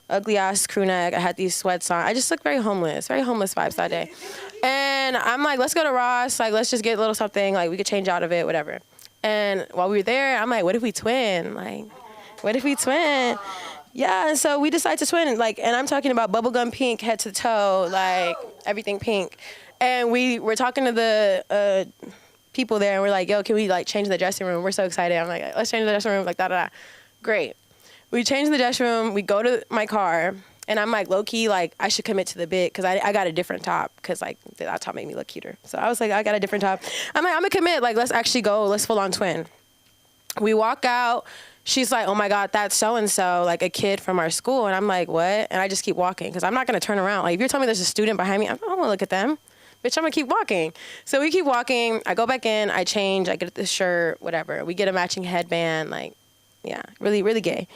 Speaker 12: ugly ass crew neck. I had these sweats on. I just looked very homeless vibes that day. And I'm like, let's go to Ross. Like, let's just get a little something. Like, we could change out of it, whatever. And while we were there, I'm like, what if we twin? Like, what if we twin? Yeah, and so we decided to twin. Like, and I'm talking about bubblegum pink, head to toe, like, everything pink. And we were talking to the people there, and we're like, yo, can we, like, change the dressing room? We're so excited. I'm like, let's change the dressing room, like, da-da-da. Great. We change the dressing room. We go to my car, and I'm like, low-key, like, I should commit to the bit because I got a different top because, like, that top made me look cuter. So I was like, I got a different top. I'm like, I'm going to commit. Like, let's actually go. Let's full-on twin. We walk out. She's like, oh, my God, that's so-and-so, like a kid from our school. And I'm like, what? And I just keep walking because I'm not going to turn around. Like, if you're telling me there's a student behind me, I don't want to look at them. Bitch, I'm going to keep walking. So we keep walking. I go back in. I change. I get this shirt, whatever. We get a matching headband. Like, yeah, really, really gay.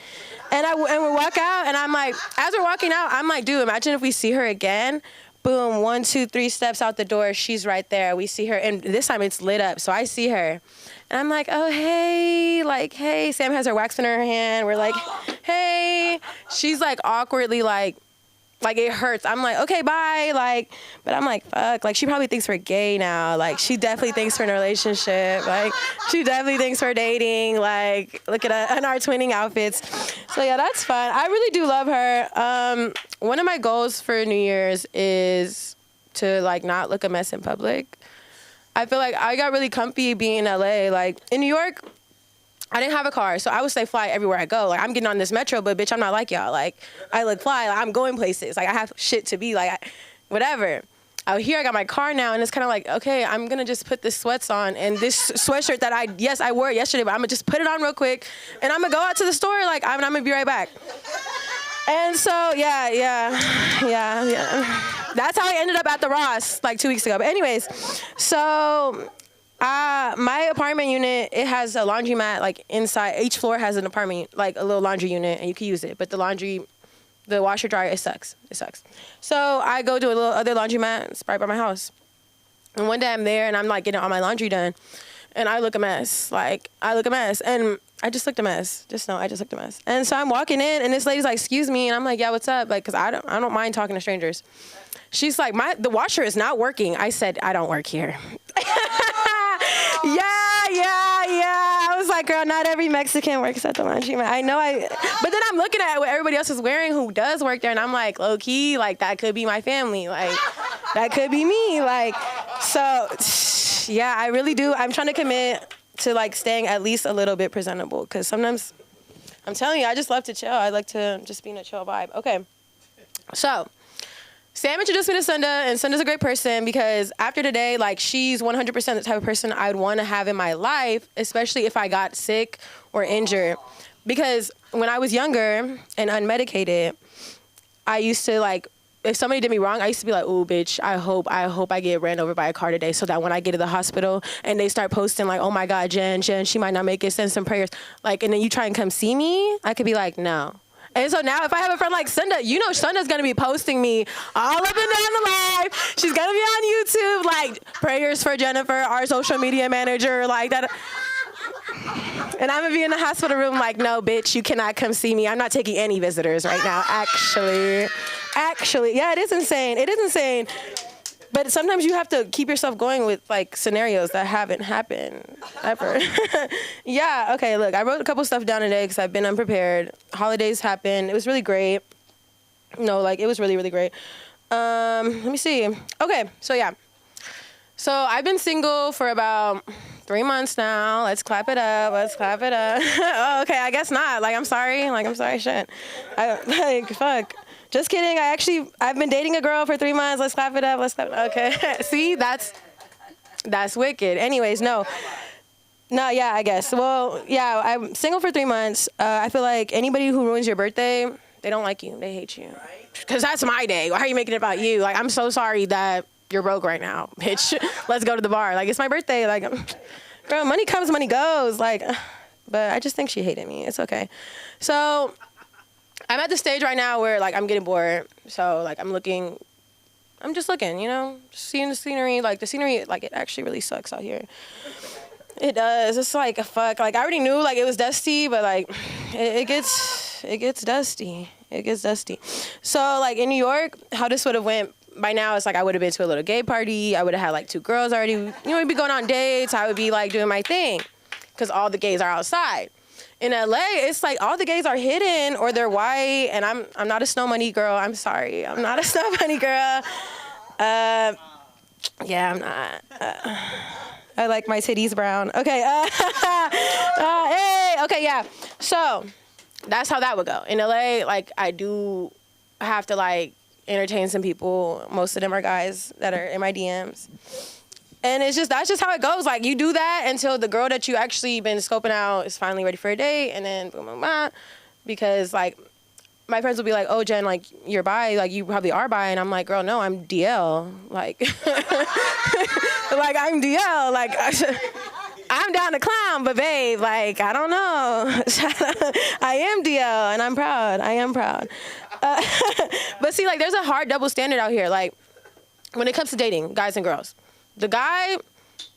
Speaker 12: And we walk out, and I'm like, as we're walking out, I'm like, dude, imagine if we see her again. Boom, 1, 2, 3 steps out the door. She's right there. We see her, and this time it's lit up, so I see her. And I'm like, oh, hey, like, hey. Sam has her wax in her hand. We're like, hey. She's like awkwardly like it hurts. I'm like, okay, bye. Like, but I'm like, fuck. Like, she probably thinks we're gay now. Like, she definitely thinks we're in a relationship. Like, she definitely thinks we're dating. Like, look at our twinning outfits. So, yeah, that's fun. I really do love her. One of my goals for New Year's is to, like, not look a mess in public. I feel like I got really comfy being in LA. Like, in New York, I didn't have a car, so I would stay fly everywhere I go. Like, I'm getting on this metro, but bitch, I'm not like y'all. Like, I look fly. Like, I'm going places. Like, I have shit to be. Like, whatever. Out here, I got my car now, and it's kind of like, okay, I'm going to just put this sweats on and this sweatshirt that I wore it yesterday, but I'm going to just put it on real quick, and I'm going to go out to the store. Like, I'm going to be right back. And so, yeah. That's how I ended up at the Ross, like, 2 weeks ago. But anyways, so my apartment unit, it has a laundromat, like, inside. Each floor has an apartment, like, a little laundry unit, and you can use it. But the washer dryer, it sucks. So I go to a little other laundromat. It's right by my house. And one day I'm there, and I'm, like, getting all my laundry done. And I look a mess. Like, And I just looked a mess. Just know, I just looked a mess. And so I'm walking in, and this lady's like, excuse me. And I'm like, yeah, what's up? Like, because I don't mind talking to strangers. She's like, the washer is not working. I said, I don't work here. Yeah. I was like, girl, not every Mexican works at the laundromat. I know but then I'm looking at what everybody else is wearing who does work there, and I'm like, low key, like, that could be my family. Like, that could be me. Like, so, yeah, I really do. I'm trying to commit to, like, staying at least a little bit presentable, because sometimes, I'm telling you, I just love to chill. I like to just be in a chill vibe. Okay, so Sam introduced me to Sunda, and Sunda's a great person because after today, like, she's 100% the type of person I'd want to have in my life, especially if I got sick or injured. Because when I was younger and unmedicated, I used to, like, if somebody did me wrong, I used to be like, ooh, bitch, I hope I get ran over by a car today so that when I get to the hospital and they start posting like, oh my God, Jen, she might not make it, send some prayers. Like, and then you try and come see me, I could be like, no. And so now if I have a friend like Sunda, you know Sunda's going to be posting me all up and down the live. She's going to be on YouTube, like, prayers for Jennifer, our social media manager, like that. And I'm going to be in the hospital room like, no, bitch, you cannot come see me. I'm not taking any visitors right now, actually. Yeah, it is insane. But sometimes you have to keep yourself going with, like, scenarios that haven't happened ever. Yeah, okay, look, I wrote a couple stuff down today because I've been unprepared. Holidays happened. It was really great. No, like, it was really, really great. Let me see. Okay, so, yeah. So I've been single for about 3 months now. Let's clap it up. Oh, okay, I guess not. Like, I'm sorry. Shit. Fuck. Just kidding. I've been dating a girl for 3 months. Let's clap it up. Okay. See, that's wicked. Anyways, no, yeah, I guess. Well, yeah, I'm single for 3 months. I feel like anybody who ruins your birthday, they don't like you. They hate you. Because that's my day. Why are you making it about you? Like, I'm so sorry that you're broke right now, bitch. Let's go to the bar. Like, it's my birthday. Like, girl, money comes, money goes. Like, but I just think she hated me. It's okay. So I'm at the stage right now where, like, I'm getting bored. So, like, I'm just looking, you know, just seeing the scenery. Like, the scenery, like, it actually really sucks out here. It does. It's like, fuck. Like, I already knew, like, it was dusty, but, like, it gets dusty. It gets dusty. So, like, in New York, how this would have went by now is, like, I would have been to a little gay party. I would have had, like, 2 girls already. You know, we'd be going on dates. I would be, like, doing my thing because all the gays are outside. In LA, it's like all the gays are hidden or they're white, and I'm not a snow bunny girl. I'm sorry. I'm not a snow bunny girl. Yeah, I'm not. I like my titties brown. Okay. Hey. Okay, yeah. So that's how that would go. In LA, like, I do have to, like, entertain some people. Most of them are guys that are in my DMs. And that's just how it goes. Like, you do that until the girl that you actually been scoping out is finally ready for a date, and then boom, boom, boom. Because, like, my friends will be like, oh, Jen, like, you're bi, like, you probably are bi. And I'm like, girl, no, I'm DL. Like, like, I'm DL. Like, I'm down to clown, but babe, like, I don't know. I am DL, and I'm proud. I am proud. But see, like, there's a hard double standard out here. Like, when it comes to dating, guys and girls. The guy,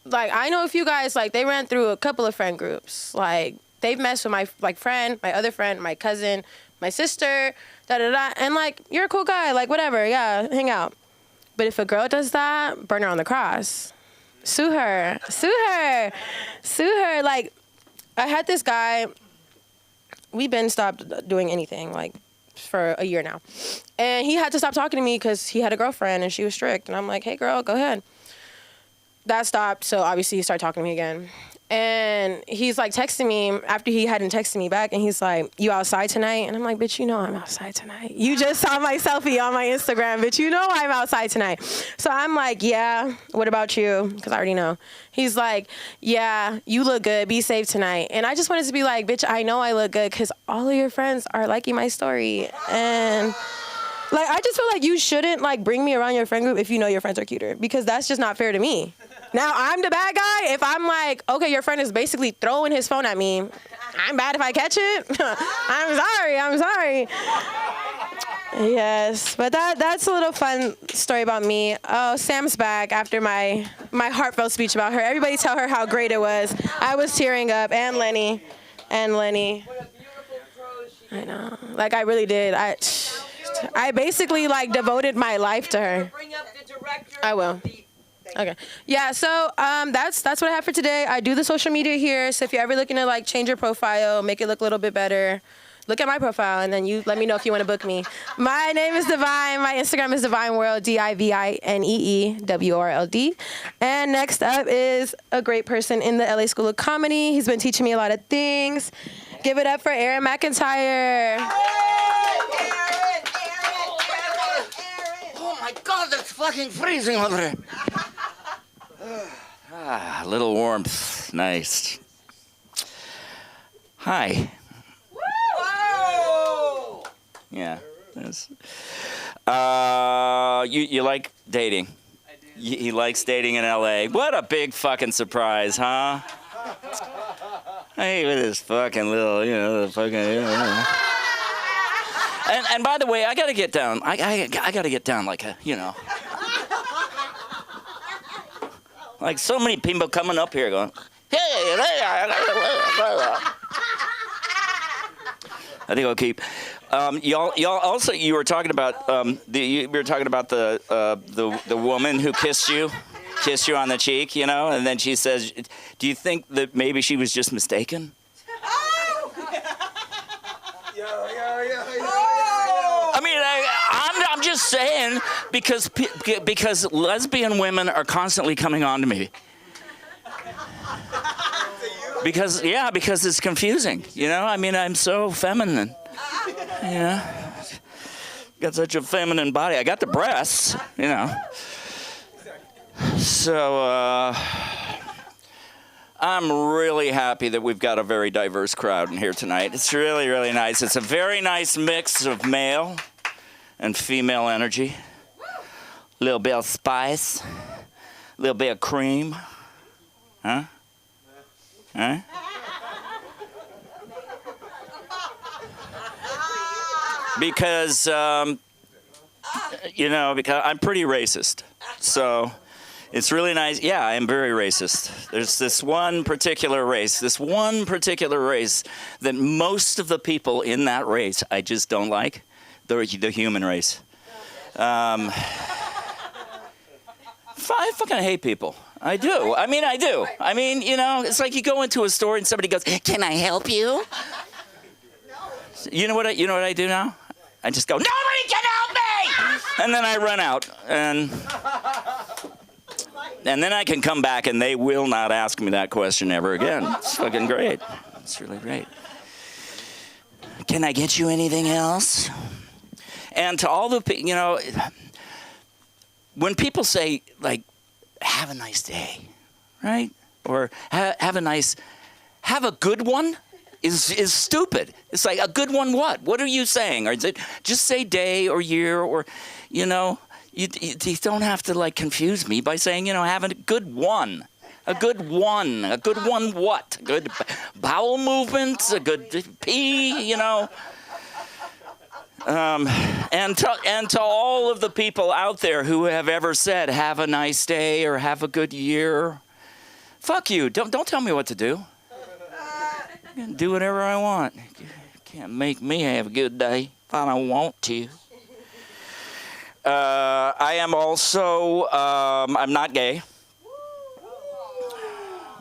Speaker 12: like, I know a few guys, like, they ran through a couple of friend groups. Like, they've messed with my, like, friend, my other friend, my cousin, my sister, da-da-da. And, like, you're a cool guy. Like, whatever. Yeah, hang out. But if a girl does that, burn her on the cross. Sue her. Sue her. Sue her. Like, I had this guy. We've been stopped doing anything, like, for a year now. And he had to stop talking to me because he had a girlfriend and she was strict. And I'm like, hey, girl, go ahead. That stopped, so obviously he started talking to me again. And he's, like, texting me after he hadn't texted me back, and he's like, you outside tonight? And I'm like, bitch, you know I'm outside tonight. You just saw my selfie on my Instagram, bitch, you know I'm outside tonight. So I'm like, yeah, what about you? Because I already know. He's like, yeah, you look good. Be safe tonight. And I just wanted to be like, bitch, I know I look good because all of your friends are liking my story. And... like, I just feel like you shouldn't, like, bring me around your friend group if you know your friends are cuter, because that's just not fair to me. Now, I'm the bad guy. If I'm like, okay, your friend is basically throwing his phone at me, I'm bad if I catch it. I'm sorry. Yes, but that's a little fun story about me. Oh, Sam's back after my heartfelt speech about her. Everybody tell her how great it was. I was tearing up, and Lenny. I know. Like, I really did. I basically, like, devoted my life to her. I will. Okay. Yeah, so that's what I have for today. I do the social media here, so if you're ever looking to, like, change your profile, make it look a little bit better, look at my profile, and then you let me know if you want to book me. My name is Divine. My Instagram is DivineWorld, DivineeWorld. And next up is a great person in the LA School of Comedy. He's been teaching me a lot of things. Give it up for Aaron McIntyre.
Speaker 2: Oh my God, it's fucking freezing over there. A little warmth, nice. Hi. Whoa! Yeah. You like dating? I do. He likes dating in LA. What a big fucking surprise, huh? Hey, with this fucking little, And by the way, I gotta get down. I gotta get down like a, like so many people coming up here going, hey. I think I'll keep. Y'all also, you were talking about the woman who kissed you on the cheek, and then she says, do you think that maybe she was just mistaken? I mean, I'm just saying because lesbian women are constantly coming on to me. Because it's confusing, I mean, I'm so feminine, got such a feminine body. I got the breasts, So, I'm really happy that we've got a very diverse crowd in here tonight. It's really, really nice. It's a very nice mix of male and female energy. A little bit of spice, a little bit of cream. Huh? Because, because I'm pretty racist. So it's really nice. Yeah, I am very racist. There's this one particular race that most of the people in that race I just don't like. the human race. I fucking hate people. I do. I mean, I do. I mean, you know, it's like you go into a store and somebody goes, "Can I help you?" You know what I do now? I just go, "Nobody can help me!" And then I run out, and then I can come back and they will not ask me that question ever again. It's fucking great. It's really great. Can I get you anything else? And to all the, you know, when people say, like, have a nice day, right? Or have a good one is stupid. It's like, a good one what? What are you saying? Or is it just say day or year or, you know, you don't have to, like, confuse me by saying, you know, have a good one. A good one. A good one what? A good bowel movements, a good pee, you know. And to all of the people out there who have ever said, have a nice day or have a good year, fuck you. Don't tell me what to do. I can do whatever I want. You can't make me have a good day if I don't want to. I am also, I'm not gay.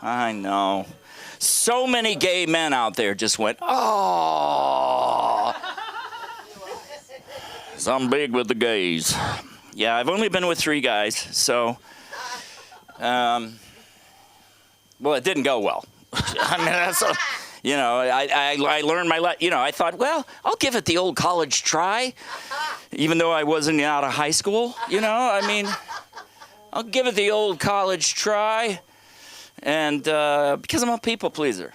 Speaker 2: I know. So many gay men out there just went, oh. So I'm big with the gays. Yeah, I've only been with 3 guys, so, well, it didn't go well. I mean, that's, you know, I learned my, you know, I thought, well, I'll give it the old college try, even though I wasn't out of high school, you know, I mean, I'll give it the old college try, and because I'm a people pleaser,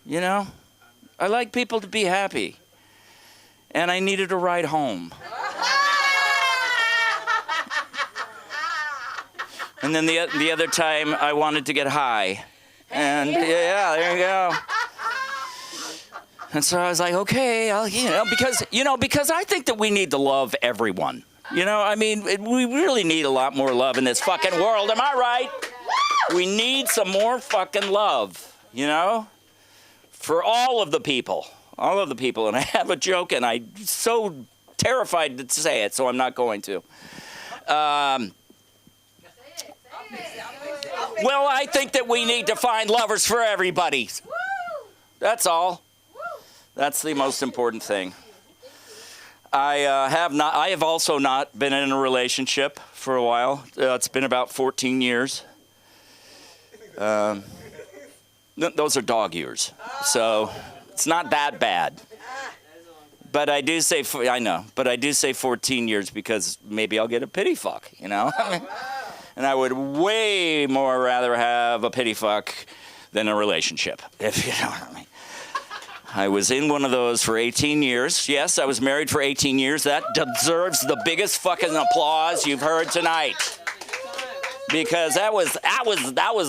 Speaker 2: you know, I like people to be happy. And I needed a ride home. And then the other time, I wanted to get high. And yeah, there you go. And so I was like, okay, because I think that we need to love everyone. You know, I mean, we really need a lot more love in this fucking world. Am I right? We need some more fucking love, you know, for all of the people. All of the people, and I have a joke, and I'm so terrified to say it, so I'm not going to. Well, I think that we need to find lovers for everybody. That's all. That's the most important thing. I have also not been in a relationship for a while. It's been about 14 years. Those are dog years, so. It's not that bad. But I do say, I know, but I do say 14 years because maybe I'll get a pity fuck, you know? And I would way more rather have a pity fuck than a relationship, if you know what I mean. I was in one of those for 18 years. Yes, I was married for 18 years. That deserves the biggest fucking applause you've heard tonight. Because that was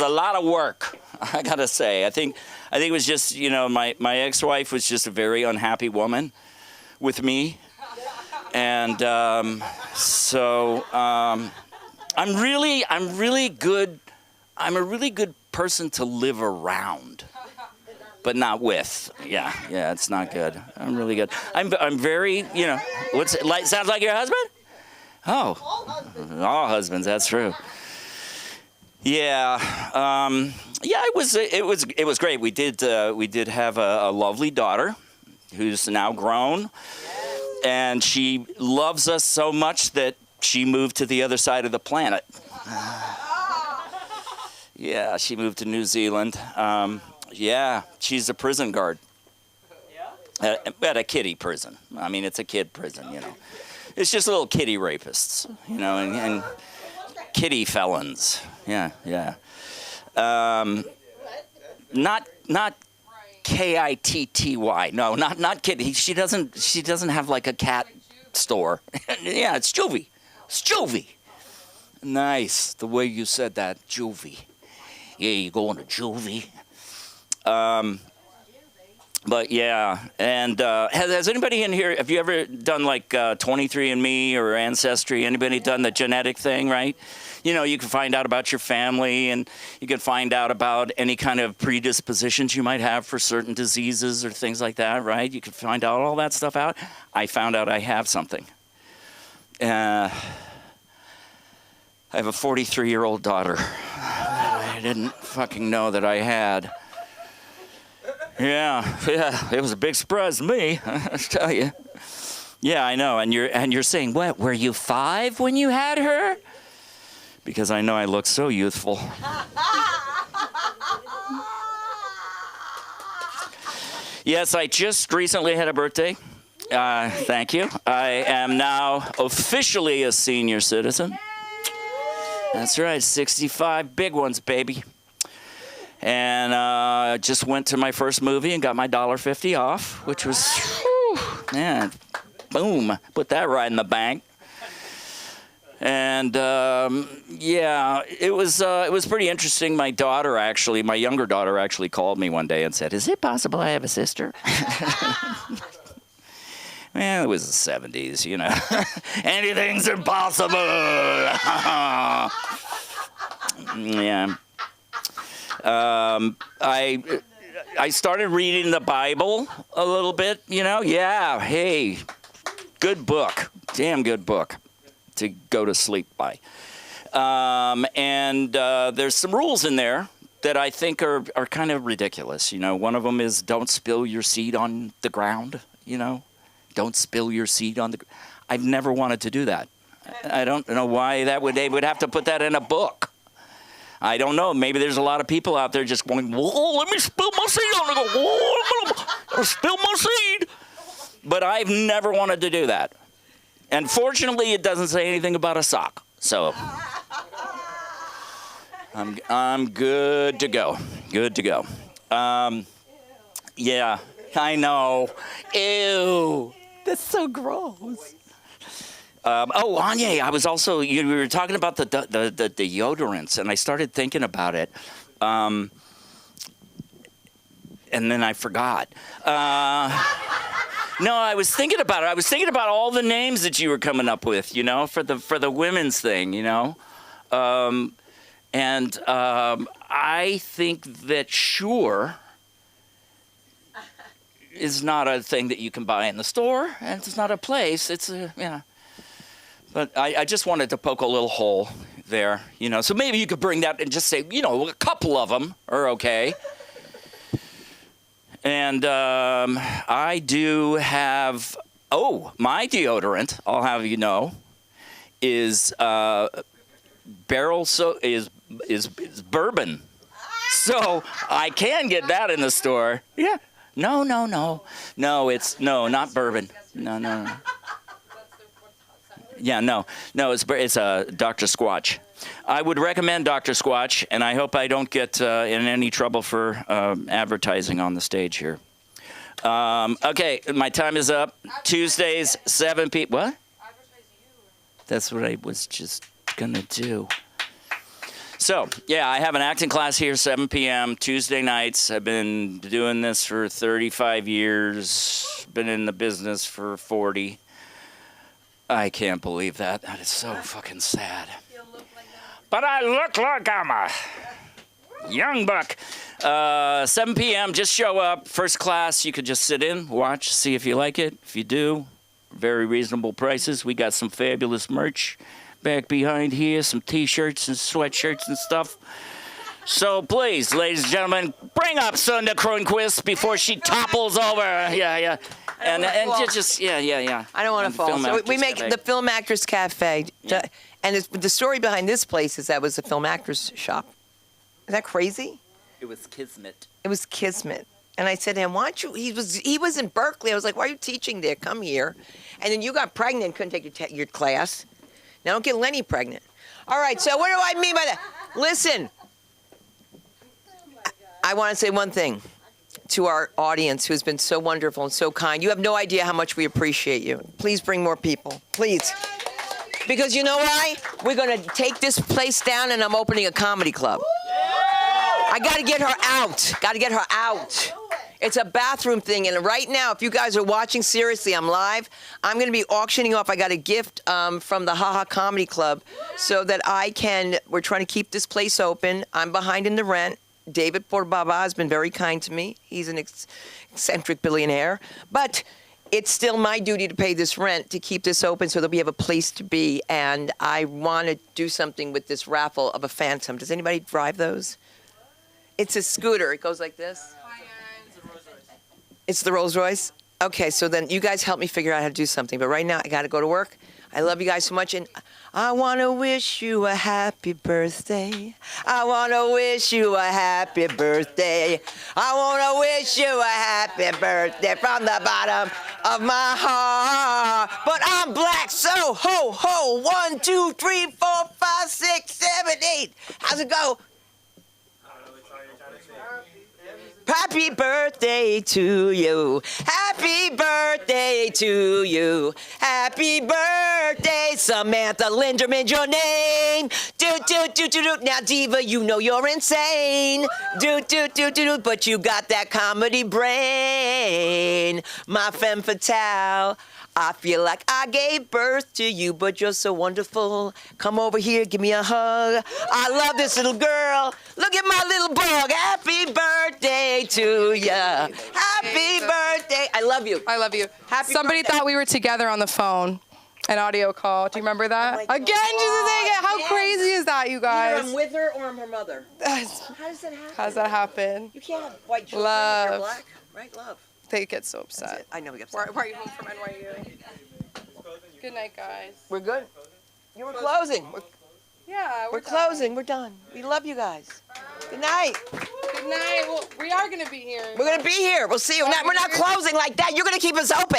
Speaker 2: a lot of work, I gotta say. I think it was just, you know, my ex-wife was just a very unhappy woman with me. And I'm a really good person to live around, but not with. Yeah, it's not good. I'm really good. I'm very, you know, sounds like your husband? Oh, all husbands, that's true. Yeah, it was great. We did have a lovely daughter, who's now grown, and she loves us so much that she moved to the other side of the planet. Yeah, she moved to New Zealand. Yeah, she's a prison guard. At a kiddie prison. I mean, it's a kid prison, you know. It's just little kiddie rapists, you know, and kiddie felons. Yeah. Not Kitty. No, not Kitty. She doesn't have like a cat store. Yeah, it's Juvie. It's Juvie. Nice, the way you said that, Juvie. Yeah, you going to Juvie. But yeah, and has anybody in here, have you ever done like 23andMe or Ancestry? Anybody done the genetic thing, right? You know, you can find out about your family, and you can find out about any kind of predispositions you might have for certain diseases or things like that, right? You can find out all that stuff out. I found out I have something. I have a 43-year-old daughter that I didn't fucking know that I had. Yeah, it was a big surprise to me, I tell you. Yeah, I know, and you're saying, what, were you 5 when you had her? Because I know I look so youthful. Yes, I just recently had a birthday. Thank you. I am now officially a senior citizen. That's right, 65 big ones, baby. And I just went to my first movie and got my $1.50 off, which was, whew, man, boom, put that right in the bank. And yeah, it was pretty interesting. My younger daughter actually called me one day and said, "Is it possible I have a sister?" Well, it was the 70s, you know. Anything's impossible. Yeah. I started reading the Bible a little bit, you know. Yeah, hey, good book, damn good book to go to sleep by. And there's some rules in there that I think are kind of ridiculous. You know, one of them is don't spill your seed on the ground. You know, don't spill your seed on the. I've never wanted to do that. I don't know why they would have to put that in a book. I don't know. Maybe there's a lot of people out there just going, "Whoa, let me spill my seed on it." Whoa, I'm gonna spill my seed. But I've never wanted to do that. And fortunately, it doesn't say anything about a sock. So I'm good to go. Good to go. Yeah, I know. Ew.
Speaker 8: That's so gross.
Speaker 2: Anya, I was also, we were talking about the deodorants, and I started thinking about it. And then I forgot. No, I was thinking about it. I was thinking about all the names that you were coming up with, you know, for the women's thing, you know. I think that Sure is not a thing that you can buy in the store, and it's not a place. It's a, yeah. But I just wanted to poke a little hole there, you know. So maybe you could bring that and just say, you know, a couple of them are okay. And I do have, my deodorant, I'll have you know, is is bourbon. So I can get that in the store. Yeah. No, not bourbon. No. Yeah, no, it's Dr. Squatch. I would recommend Dr. Squatch, and I hope I don't get in any trouble for advertising on the stage here. Okay, my time is up. Tuesdays, 7 p.m. What? That's what I was just going to do. So, yeah, I have an acting class here, 7 p.m., Tuesday nights. I've been doing this for 35 years, been in the business for 40. I can't believe that. That is so fucking sad. But I look like I'm a young buck. 7 p.m., just show up. First class, you could just sit in, watch, see if you like it. If you do, very reasonable prices. We got some fabulous merch back behind here, some T-shirts and sweatshirts and stuff. So please, ladies and gentlemen, bring up Sunda Kronquist before she topples over. Yeah. And just yeah.
Speaker 1: I don't want to fall. So we make
Speaker 2: Cafe.
Speaker 1: the Film Actors Cafe.
Speaker 2: Yeah.
Speaker 1: And the story behind this place is that it was a film actors shop. Is that crazy?
Speaker 2: It was Kismet.
Speaker 1: It was Kismet. And I said to him, why don't you, he was in Berkeley. I was like, why are you teaching there? Come here. And then you got pregnant and couldn't take your class. Now don't get Lenny pregnant. All right, so what do I mean by that? Listen, I want to say one thing to our audience who has been so wonderful and so kind. You have no idea how much we appreciate you. Please bring more people, please. Because you know why? We're going to take this place down and I'm opening a comedy club. I got to get her out. Got to get her out. It's a bathroom thing, and right now, if you guys are watching, seriously, I'm live. I'm going to be auctioning off. I got a gift from the Ha Ha Comedy Club so that we're trying to keep this place open. I'm behind in the rent. David Porbaba has been very kind to me. He's an eccentric billionaire. But it's still my duty to pay this rent to keep this open so that we have a place to be. And I want to do something with this raffle of a Phantom. Does anybody drive those? It's a scooter. It goes like this. It's the Rolls Royce? Okay, so then you guys help me figure out how to do something. But right now, I got to go to work. I love you guys so much. And I want to wish you a happy birthday. I want to wish you a happy birthday. I want to wish you a happy birthday from the bottom of my heart. But I'm black, so ho, ho. 1, 2, 3, 4, 5, 6, 7, 8. How's it go? Happy birthday to you. Happy birthday to you. Happy birthday, Samantha Linderman's your name. Do, do, do, do, do. Now, Diva, you know you're insane. Do, do, do, do, do. But you got that comedy brain. My femme fatale. I feel like I gave birth to you, but you're so wonderful. Come over here, give me a hug. I love this little girl. Look at my little bug. Happy birthday to ya. Happy birthday. I love you.
Speaker 10: I love you.
Speaker 1: Happy
Speaker 10: Somebody
Speaker 1: birthday.
Speaker 10: thought we were together on the phone. An audio call. Do you remember that?
Speaker 1: Oh my
Speaker 10: Again,
Speaker 1: God.
Speaker 10: just saying it. How crazy is that, you
Speaker 1: Either
Speaker 10: guys?
Speaker 1: I'm with her or I'm her mother. How does that happen?
Speaker 10: How does that happen?
Speaker 1: You can't have white children
Speaker 10: Love.
Speaker 1: if you're black, right? Love.
Speaker 10: They get so
Speaker 1: That's
Speaker 10: upset.
Speaker 1: it. I know we get upset.
Speaker 10: Why are you home from NYU? Good night, guys.
Speaker 1: We're good. You were closing.
Speaker 10: Yeah,
Speaker 1: We're closing. We're done. We love you guys. Good night.
Speaker 10: Good night. Well, we are gonna be here.
Speaker 1: We're gonna be here. We'll see you. We're not closing like that. You're gonna keep us open.